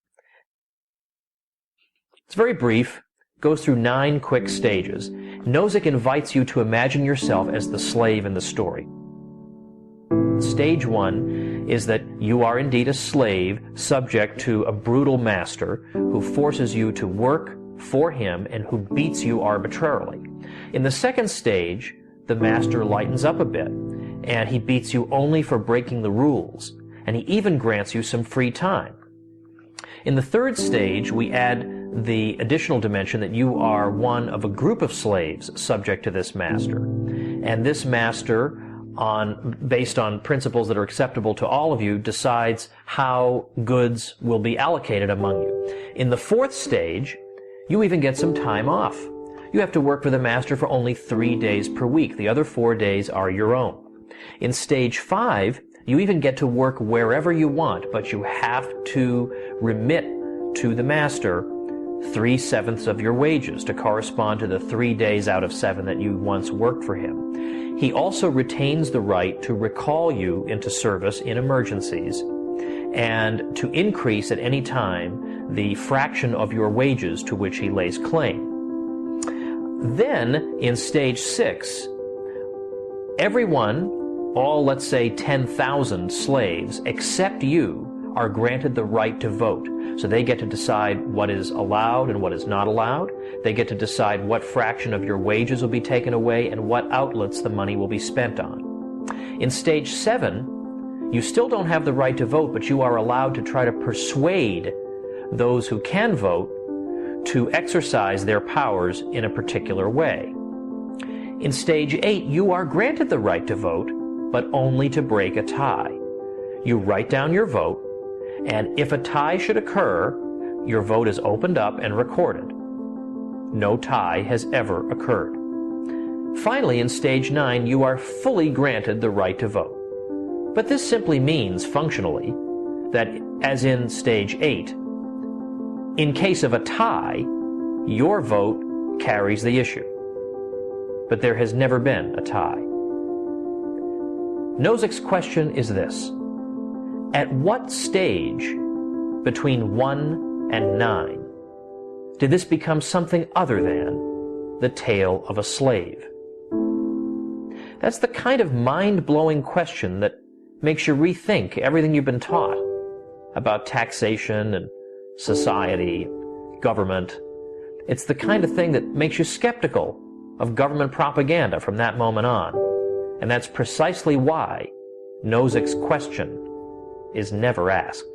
It's very brief, goes through 9 quick stages. Nozick invites you to imagine yourself as the slave in the story. Stage 1 is that you are indeed a slave subject to a brutal master who forces you to work for him and who beats you arbitrarily. In the second stage, the master lightens up a bit and he beats you only for breaking the rules, and he even grants you some free time. In the third stage, we add the additional dimension that you are one of a group of slaves subject to this master. And this master, based on principles that are acceptable to all of you, decides how goods will be allocated among you. In the fourth stage, you even get some time off. You have to work for the master for only 3 days per week. The other 4 days are your own. In stage 5, you even get to work wherever you want, but you have to remit to the master 3/7 of your wages to correspond to the 3 days out of 7 that you once worked for him. He also retains the right to recall you into service in emergencies and to increase at any time the fraction of your wages to which he lays claim. Then, in stage 6, everyone, all let's say 10,000 slaves, except you, are granted the right to vote. So they get to decide what is allowed and what is not allowed. They get to decide what fraction of your wages will be taken away and what outlets the money will be spent on. In stage 7, you still don't have the right to vote, but you are allowed to try to persuade those who can vote to exercise their powers in a particular way. In stage 8, you are granted the right to vote, but only to break a tie. You write down your vote, and if a tie should occur, your vote is opened up and recorded. No tie has ever occurred. Finally, in stage 9, you are fully granted the right to vote. But this simply means, functionally, that as in stage 8, in case of a tie, your vote carries the issue. But there has never been a tie. Nozick's question is this: at what stage between 1 and 9 did this become something other than the tale of a slave? That's the kind of mind-blowing question that makes you rethink everything you've been taught about taxation and society, government. It's the kind of thing that makes you skeptical of government propaganda from that moment on. And that's precisely why Nozick's question is never asked.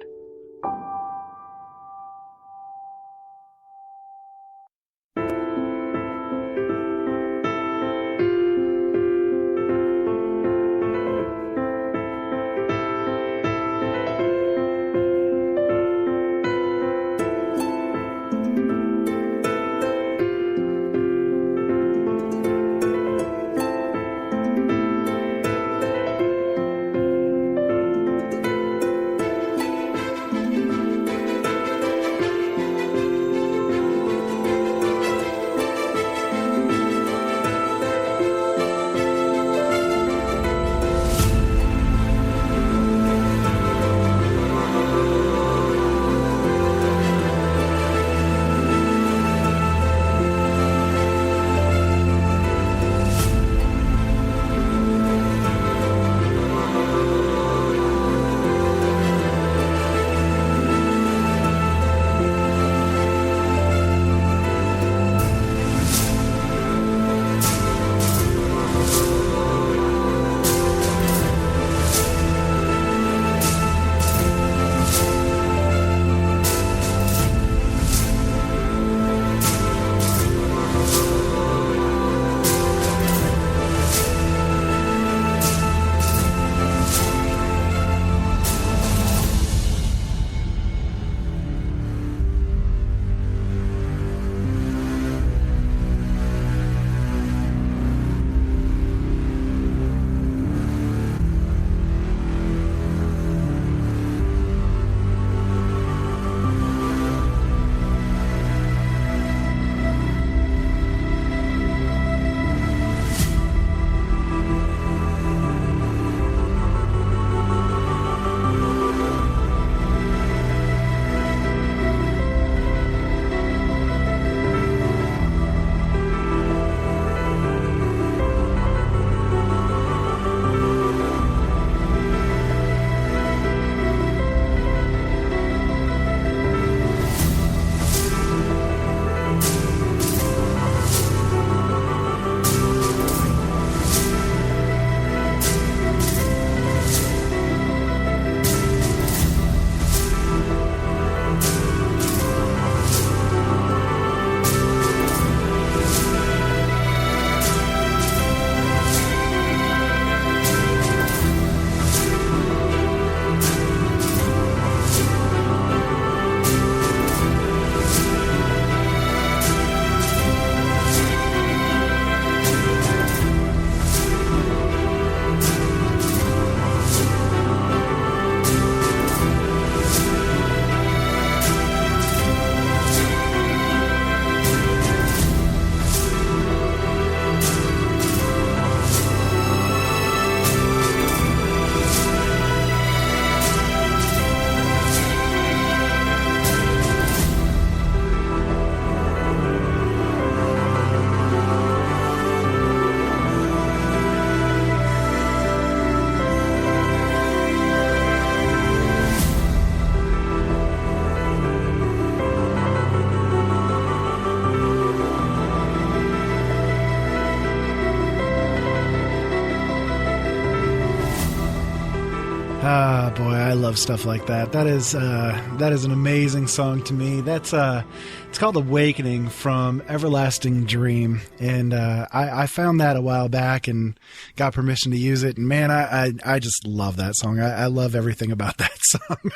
Ah, boy, I love stuff like that. That is an amazing song to me. That's it's called "Awakening" from Everlasting Dream, and I found that a while back and got permission to use it. And man, I just love that song. I love everything about that song.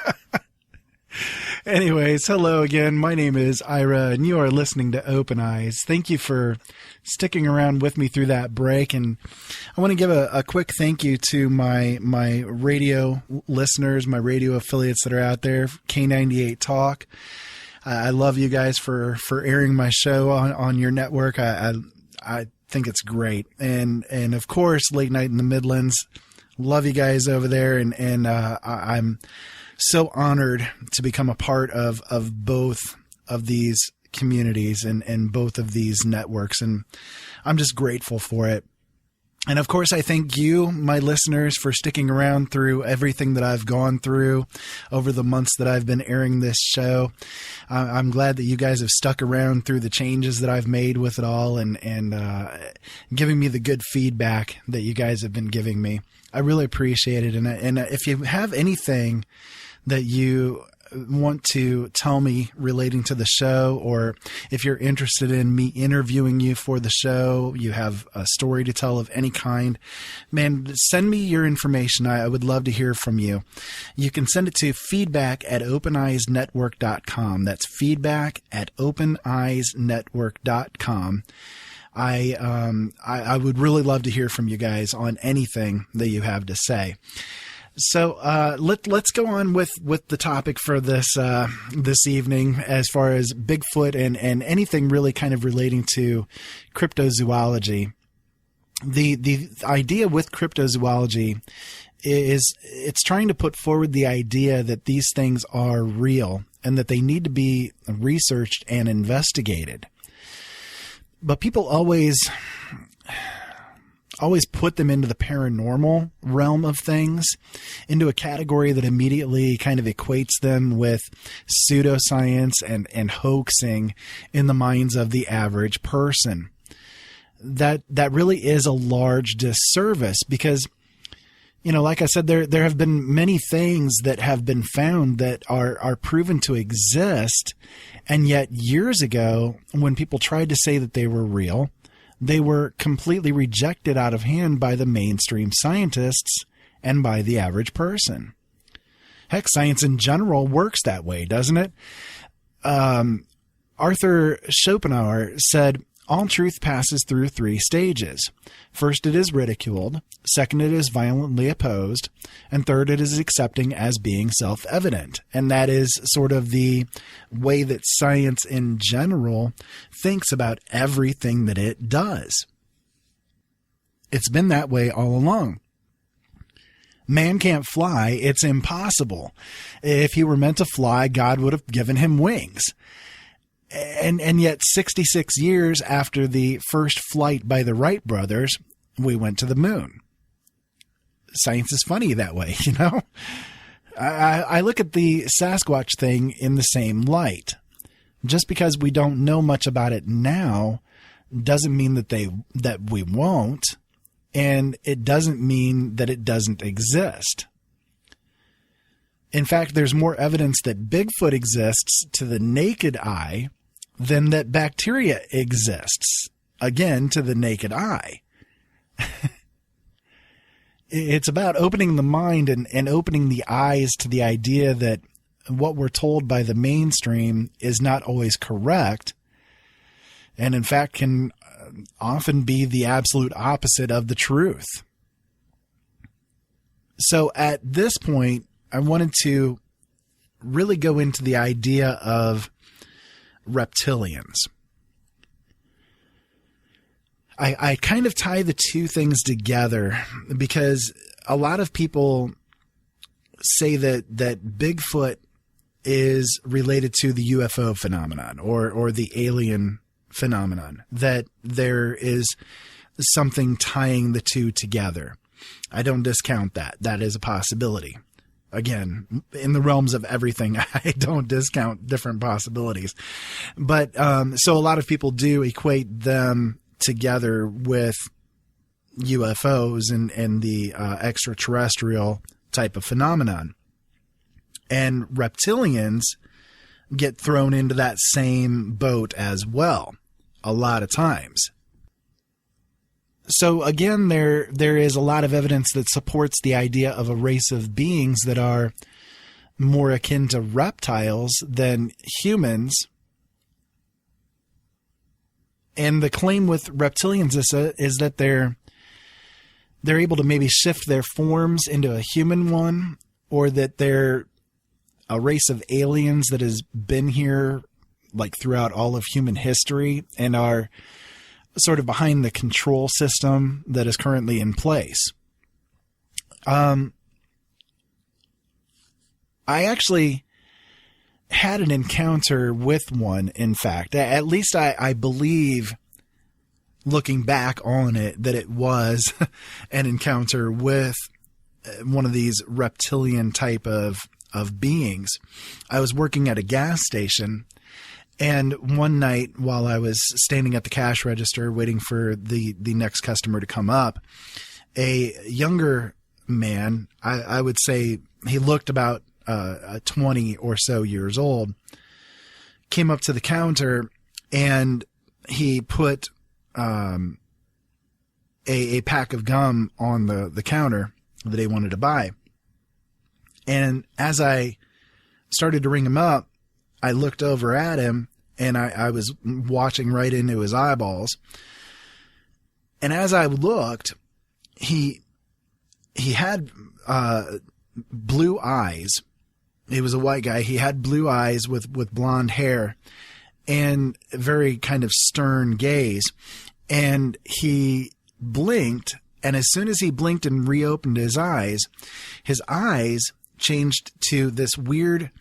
Anyways, hello again. My name is Ira, and you are listening to Open Eyes. Thank you for sticking around with me through that break. And I want to give a quick thank you to my radio listeners, my radio affiliates that are out there, K98 Talk. I love you guys for airing my show on your network. I think it's great. And of course, Late Night in the Midlands. Love you guys over there. And I'm so honored to become a part of both of these communities and both of these networks. And I'm just grateful for it. And of course, I thank you, my listeners, for sticking around through everything that I've gone through over the months that I've been airing this show. I'm glad that you guys have stuck around through the changes that I've made with it all and giving me the good feedback that you guys have been giving me. I really appreciate it. And if you have anything that you want to tell me relating to the show, or if you're interested in me interviewing you for the show, you have a story to tell of any kind, man, send me your information. I would love to hear from you. You can send it to feedback@openeyesnetwork.com. That's feedback@openeyesnetwork.com. I would really love to hear from you guys on anything that you have to say. So let's go on with the topic for this evening, as far as Bigfoot and anything really kind of relating to cryptozoology. The idea with cryptozoology is it's trying to put forward the idea that these things are real and that they need to be researched and investigated. But people always put them into the paranormal realm of things, into a category that immediately kind of equates them with pseudoscience and hoaxing in the minds of the average person. That really is a large disservice because, like I said, there have been many things that have been found that are proven to exist. And yet years ago, when people tried to say that they were real, they were completely rejected out of hand by the mainstream scientists and by the average person. Heck, science in general works that way, doesn't it? Arthur Schopenhauer said, all truth passes through 3 stages. First, it is ridiculed. Second, it is violently opposed. And third, it is accepting as being self-evident. And that is sort of the way that science in general thinks about everything that it does. It's been that way all along. Man can't fly. It's impossible. If he were meant to fly, God would have given him wings. And yet 66 years after the first flight by the Wright brothers, we went to the moon. Science is funny that way, I look at the Sasquatch thing in the same light. Just because we don't know much about it now doesn't mean that we won't, and it doesn't mean that it doesn't exist. In fact, there's more evidence that Bigfoot exists to the naked eye than that bacteria exists, again, to the naked eye. It's about opening the mind and opening the eyes to the idea that what we're told by the mainstream is not always correct, and in fact can often be the absolute opposite of the truth. So at this point, I wanted to really go into the idea of reptilians. I kind of tie the two things together because a lot of people say that Bigfoot is related to the UFO phenomenon or the alien phenomenon, that there is something tying the two together. I don't discount that. That is a possibility. Again, in the realms of everything, I don't discount different possibilities. But so a lot of people do equate them together with UFOs and the extraterrestrial type of phenomenon. And reptilians get thrown into that same boat as well, a lot of times. So again, there is a lot of evidence that supports the idea of a race of beings that are more akin to reptiles than humans. And the claim with reptilians is that they're able to maybe shift their forms into a human one, or that they're a race of aliens that has been here like throughout all of human history and are sort of behind the control system that is currently in place. I actually had an encounter with one, in fact. At least I believe, looking back on it, that it was an encounter with one of these reptilian type of beings. I was working at a gas station, and one night while I was standing at the cash register waiting for the next customer to come up, a younger man, I would say he looked about 20 or so years old, came up to the counter, and he put a pack of gum on the counter that he wanted to buy. And as I started to ring him up, I looked over at him, and I was watching right into his eyeballs. And as I looked, he had blue eyes. He was a white guy. He had blue eyes with blonde hair and a very kind of stern gaze. And he blinked, and as soon as he blinked and reopened his eyes changed to this weird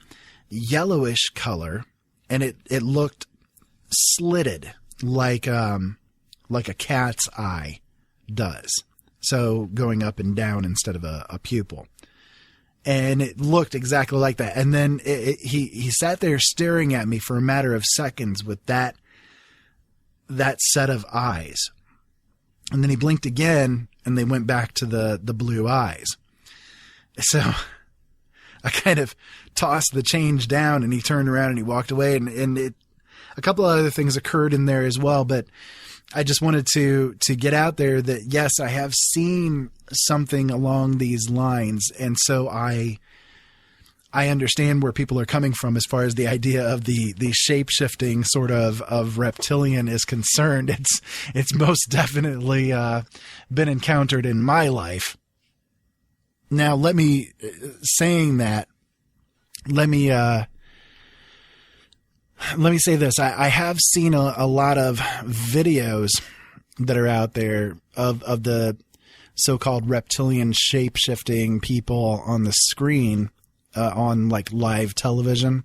yellowish color, and it looked slitted like a cat's eye does. So going up and down instead of a pupil. And it looked exactly like that. And then he sat there staring at me for a matter of seconds with that set of eyes. And then he blinked again, and they went back to the blue eyes. So I kind of tossed the change down, and he turned around and he walked away, and a couple of other things occurred in there as well. But I just wanted to get out there that, yes, I have seen something along these lines. And so I understand where people are coming from as far as the idea of the shape-shifting sort of reptilian is concerned. It's most definitely been encountered in my life. Now, let me say this. I have seen a lot of videos that are out there of the so-called reptilian shape-shifting people on the screen on like live television.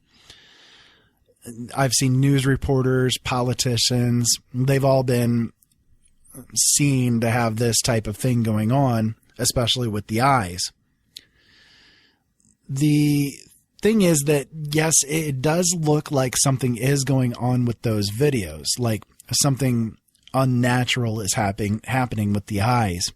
I've seen news reporters, politicians. They've all been seen to have this type of thing going on, especially with the eyes. The thing is that, yes, it does look like something is going on with those videos, like something unnatural is happening with the eyes.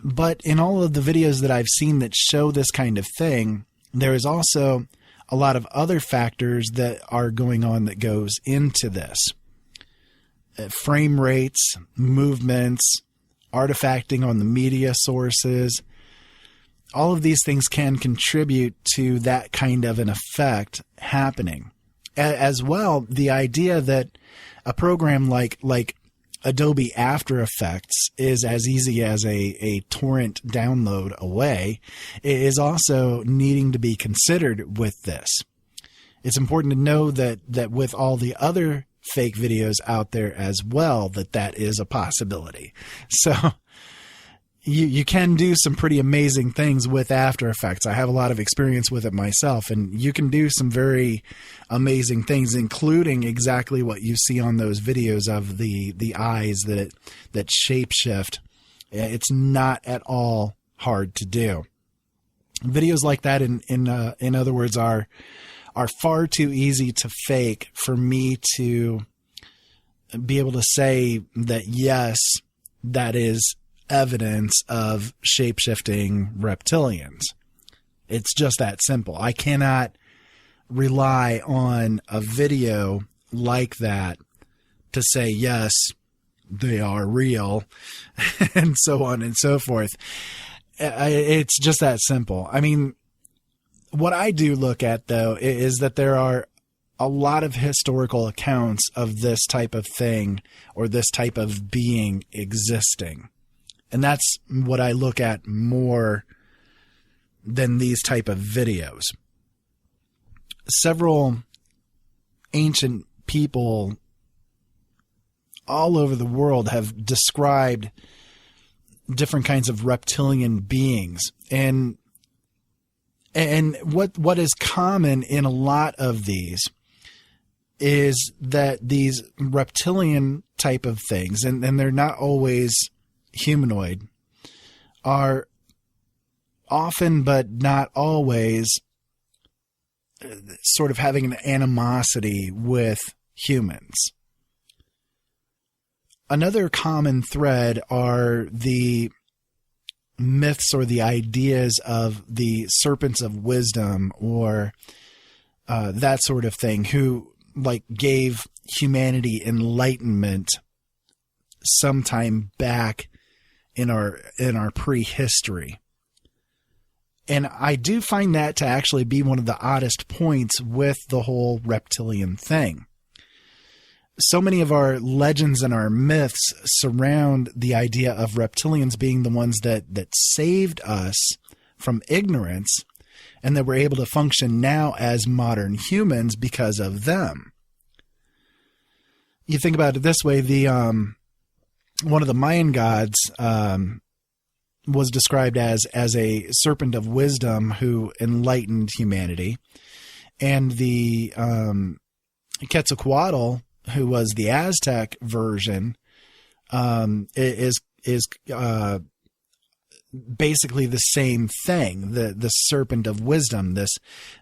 But in all of the videos that I've seen that show this kind of thing, there is also a lot of other factors that are going on that goes into this. Frame rates, movements, artifacting on the media sources. All of these things can contribute to that kind of an effect happening. As well, the idea that a program like Adobe After Effects is as easy as a torrent download away is also needing to be considered with this. It's important to know that with all the other fake videos out there as well, that is a possibility. So you can do some pretty amazing things with After Effects. I have a lot of experience with it myself, and you can do some very amazing things, including exactly what you see on those videos of the eyes that shapeshift. It's not at all hard to do. Videos like that, in other words, are far too easy to fake for me to be able to say that, yes, that is evidence of shape-shifting reptilians. It's just that simple. I cannot rely on a video like that to say, yes, they are real, and so on and so forth. It's just that simple. I mean, what I do look at, though, is that there are a lot of historical accounts of this type of thing or this type of being existing. And that's what I look at more than these type of videos. Several ancient people all over the world have described different kinds of reptilian beings. And what is common in a lot of these is that these reptilian type of things, and they're not always humanoid, are often but not always sort of having an animosity with humans. Another common thread are the myths or the ideas of the serpents of wisdom or that sort of thing, who like gave humanity enlightenment sometime back in our prehistory. And I do find that to actually be one of the oddest points with the whole reptilian thing. So many of our legends and our myths surround the idea of reptilians being the ones that saved us from ignorance, and that we're able to function now as modern humans because of them. You think about it this way, the one of the Mayan gods was described as a serpent of wisdom who enlightened humanity, and the Quetzalcoatl, who was the Aztec version, is basically the same thing. The serpent of wisdom, this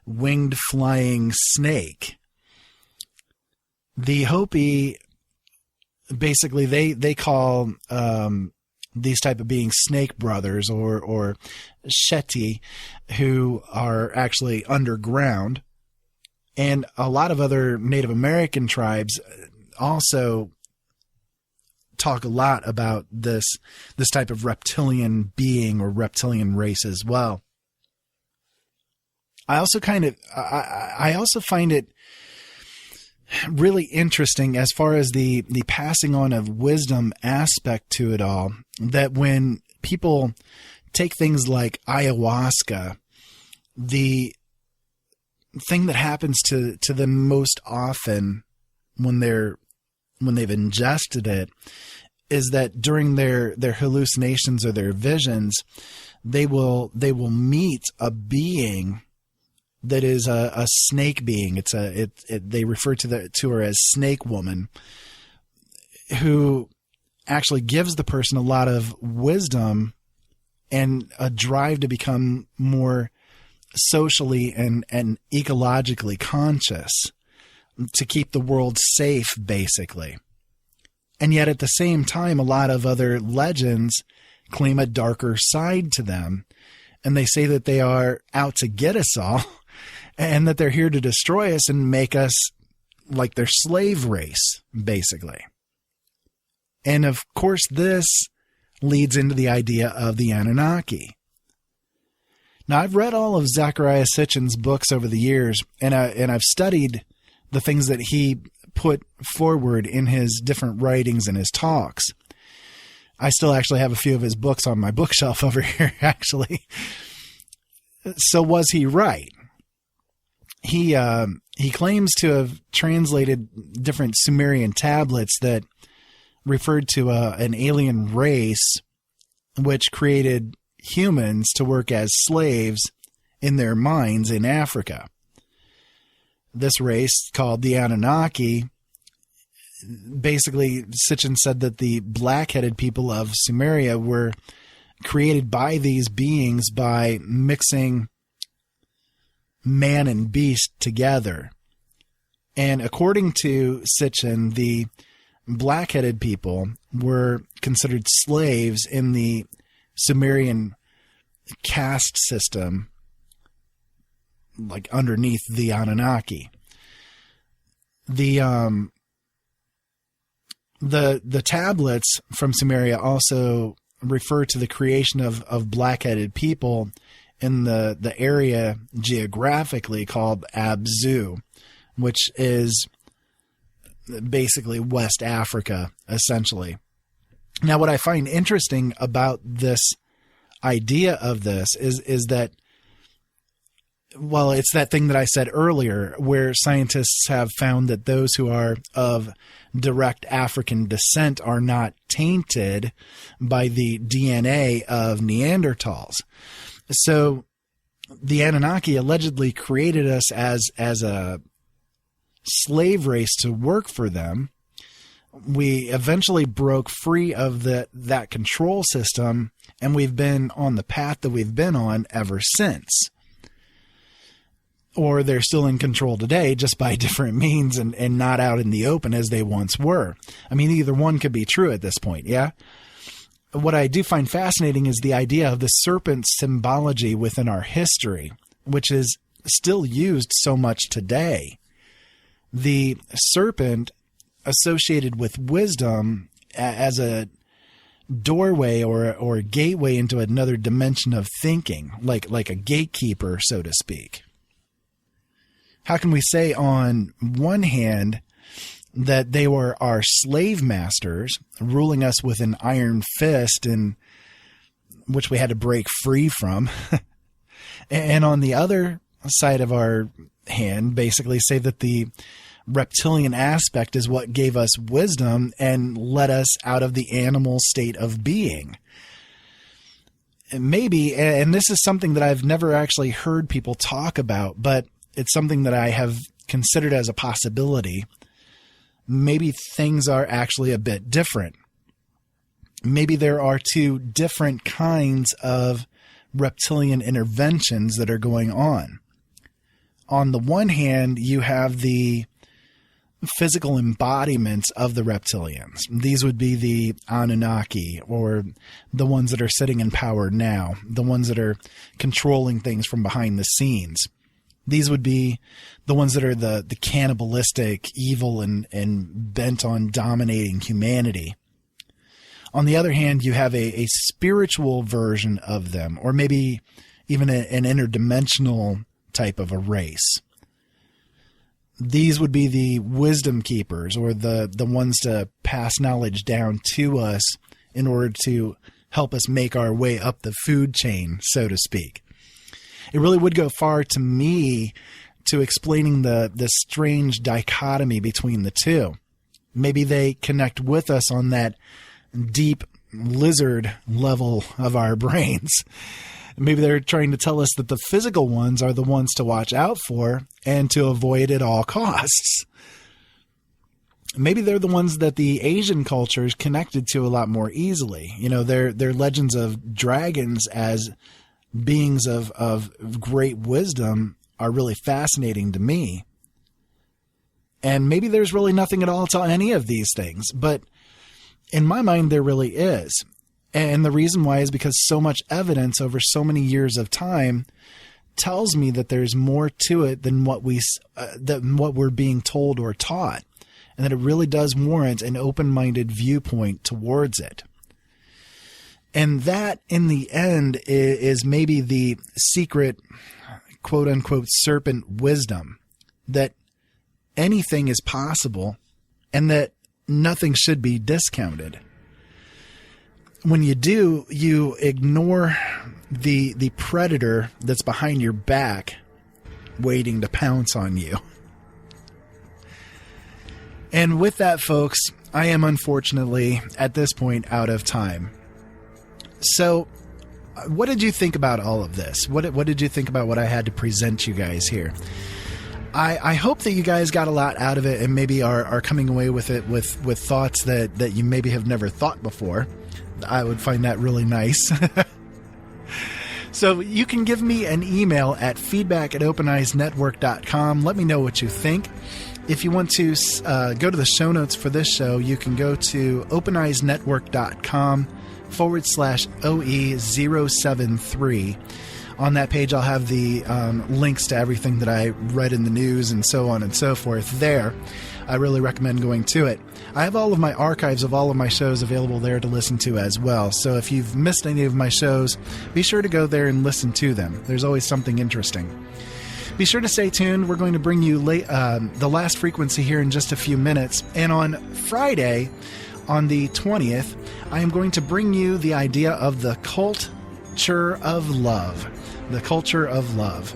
winged flying snake. The Hopi, basically, they call these type of beings snake brothers or Sheti, who are actually underground. And a lot of other Native American tribes also talk a lot about this type of reptilian being or reptilian race as well. I also find it really interesting as far as the passing on of wisdom aspect to it all, that when people take things like ayahuasca, the thing that happens to them most often when they've ingested it is that during their hallucinations or their visions, they will meet a being that is a snake being. They refer to her as Snake Woman, who actually gives the person a lot of wisdom and a drive to become more socially and ecologically conscious, to keep the world safe, basically. And yet at the same time, a lot of other legends claim a darker side to them, and they say that they are out to get us all, and that they're here to destroy us and make us like their slave race, basically. And of course, this leads into the idea of the Anunnaki. Now, I've read all of Zecharia Sitchin's books over the years, and I've studied the things that he put forward in his different writings and his talks. I still actually have a few of his books on my bookshelf over here, actually. So was he right? He claims to have translated different Sumerian tablets that referred to an alien race which created humans to work as slaves in their mines in Africa. This race, called the Anunnaki, basically, Sitchin said that the black-headed people of Sumeria were created by these beings by mixing man and beast together. And according to Sitchin, the black-headed people were considered slaves in the Sumerian caste system, like underneath the Anunnaki. The tablets from Sumeria also refer to the creation of black-headed people in the area geographically called Abzu, which is basically West Africa, essentially. Now, what I find interesting about this idea of this is that, well, it's that thing that I said earlier, where scientists have found that those who are of direct African descent are not tainted by the DNA of Neanderthals. So the Anunnaki allegedly created us as a slave race to work for them. We eventually broke free of that control system, and we've been on the path that we've been on ever since. Or they're still in control today, just by different means and not out in the open as they once were. I mean, either one could be true at this point, yeah? What I do find fascinating is the idea of the serpent symbology within our history, which is still used so much today. The serpent associated with wisdom as a doorway or a gateway into another dimension of thinking, like a gatekeeper, so to speak. How can we say on one hand that they were our slave masters, ruling us with an iron fist, and which we had to break free from, and on the other side of our hand, basically say that the reptilian aspect is what gave us wisdom and led us out of the animal state of being? Maybe, and this is something that I've never actually heard people talk about, but it's something that I have considered as a possibility. Maybe things are actually a bit different. Maybe there are two different kinds of reptilian interventions that are going on. On the one hand, you have the physical embodiments of the reptilians. These would be the Anunnaki, or the ones that are sitting in power now, the ones that are controlling things from behind the scenes. These would be the ones that are the cannibalistic, evil, and bent on dominating humanity. On the other hand, you have a spiritual version of them, or maybe even an interdimensional type of a race. These would be the wisdom keepers, or the ones to pass knowledge down to us in order to help us make our way up the food chain, so to speak. It really would go far to me to explaining the strange dichotomy between the two. Maybe they connect with us on that deep lizard level of our brains. Maybe they're trying to tell us that the physical ones are the ones to watch out for and to avoid at all costs. Maybe they're the ones that the Asian culture is connected to a lot more easily. You know, they're legends of dragons as beings of great wisdom are really fascinating to me. And maybe there's really nothing at all to any of these things, but in my mind there really is. And the reason why is because so much evidence over so many years of time tells me that there's more to it than what we're being told or taught, and that it really does warrant an open-minded viewpoint towards it. And that, in the end, is maybe the secret, quote-unquote, serpent wisdom, that anything is possible and that nothing should be discounted. When you do, you ignore the predator that's behind your back waiting to pounce on you. And with that, folks, I am unfortunately, at this point, out of time. So, what did you think about all of this? What did you think about what I had to present you guys here? I hope that you guys got a lot out of it and maybe are coming away with it with thoughts that you maybe have never thought before. I would find that really nice. So you can give me an email at feedback@openeyesnetwork.com. Let me know what you think. If you want to go to the show notes for this show, you can go to openeyesnetwork.com/OE073. On that page, I'll have the links to everything that I read in the news and so on and so forth there. I really recommend going to it. I have all of my archives of all of my shows available there to listen to as well. So if you've missed any of my shows, be sure to go there and listen to them. There's always something interesting. Be sure to stay tuned. We're going to bring you the last frequency here in just a few minutes. And on Friday, on the 20th, I am going to bring you the idea of the culture of love. The culture of love.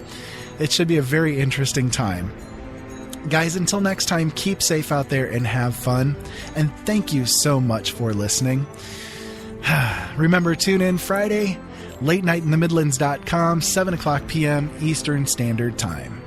It should be a very interesting time. Guys, until next time, keep safe out there and have fun. And thank you so much for listening. Remember, tune in Friday, latenightinthemidlands.com, 7 o'clock p.m. Eastern Standard Time.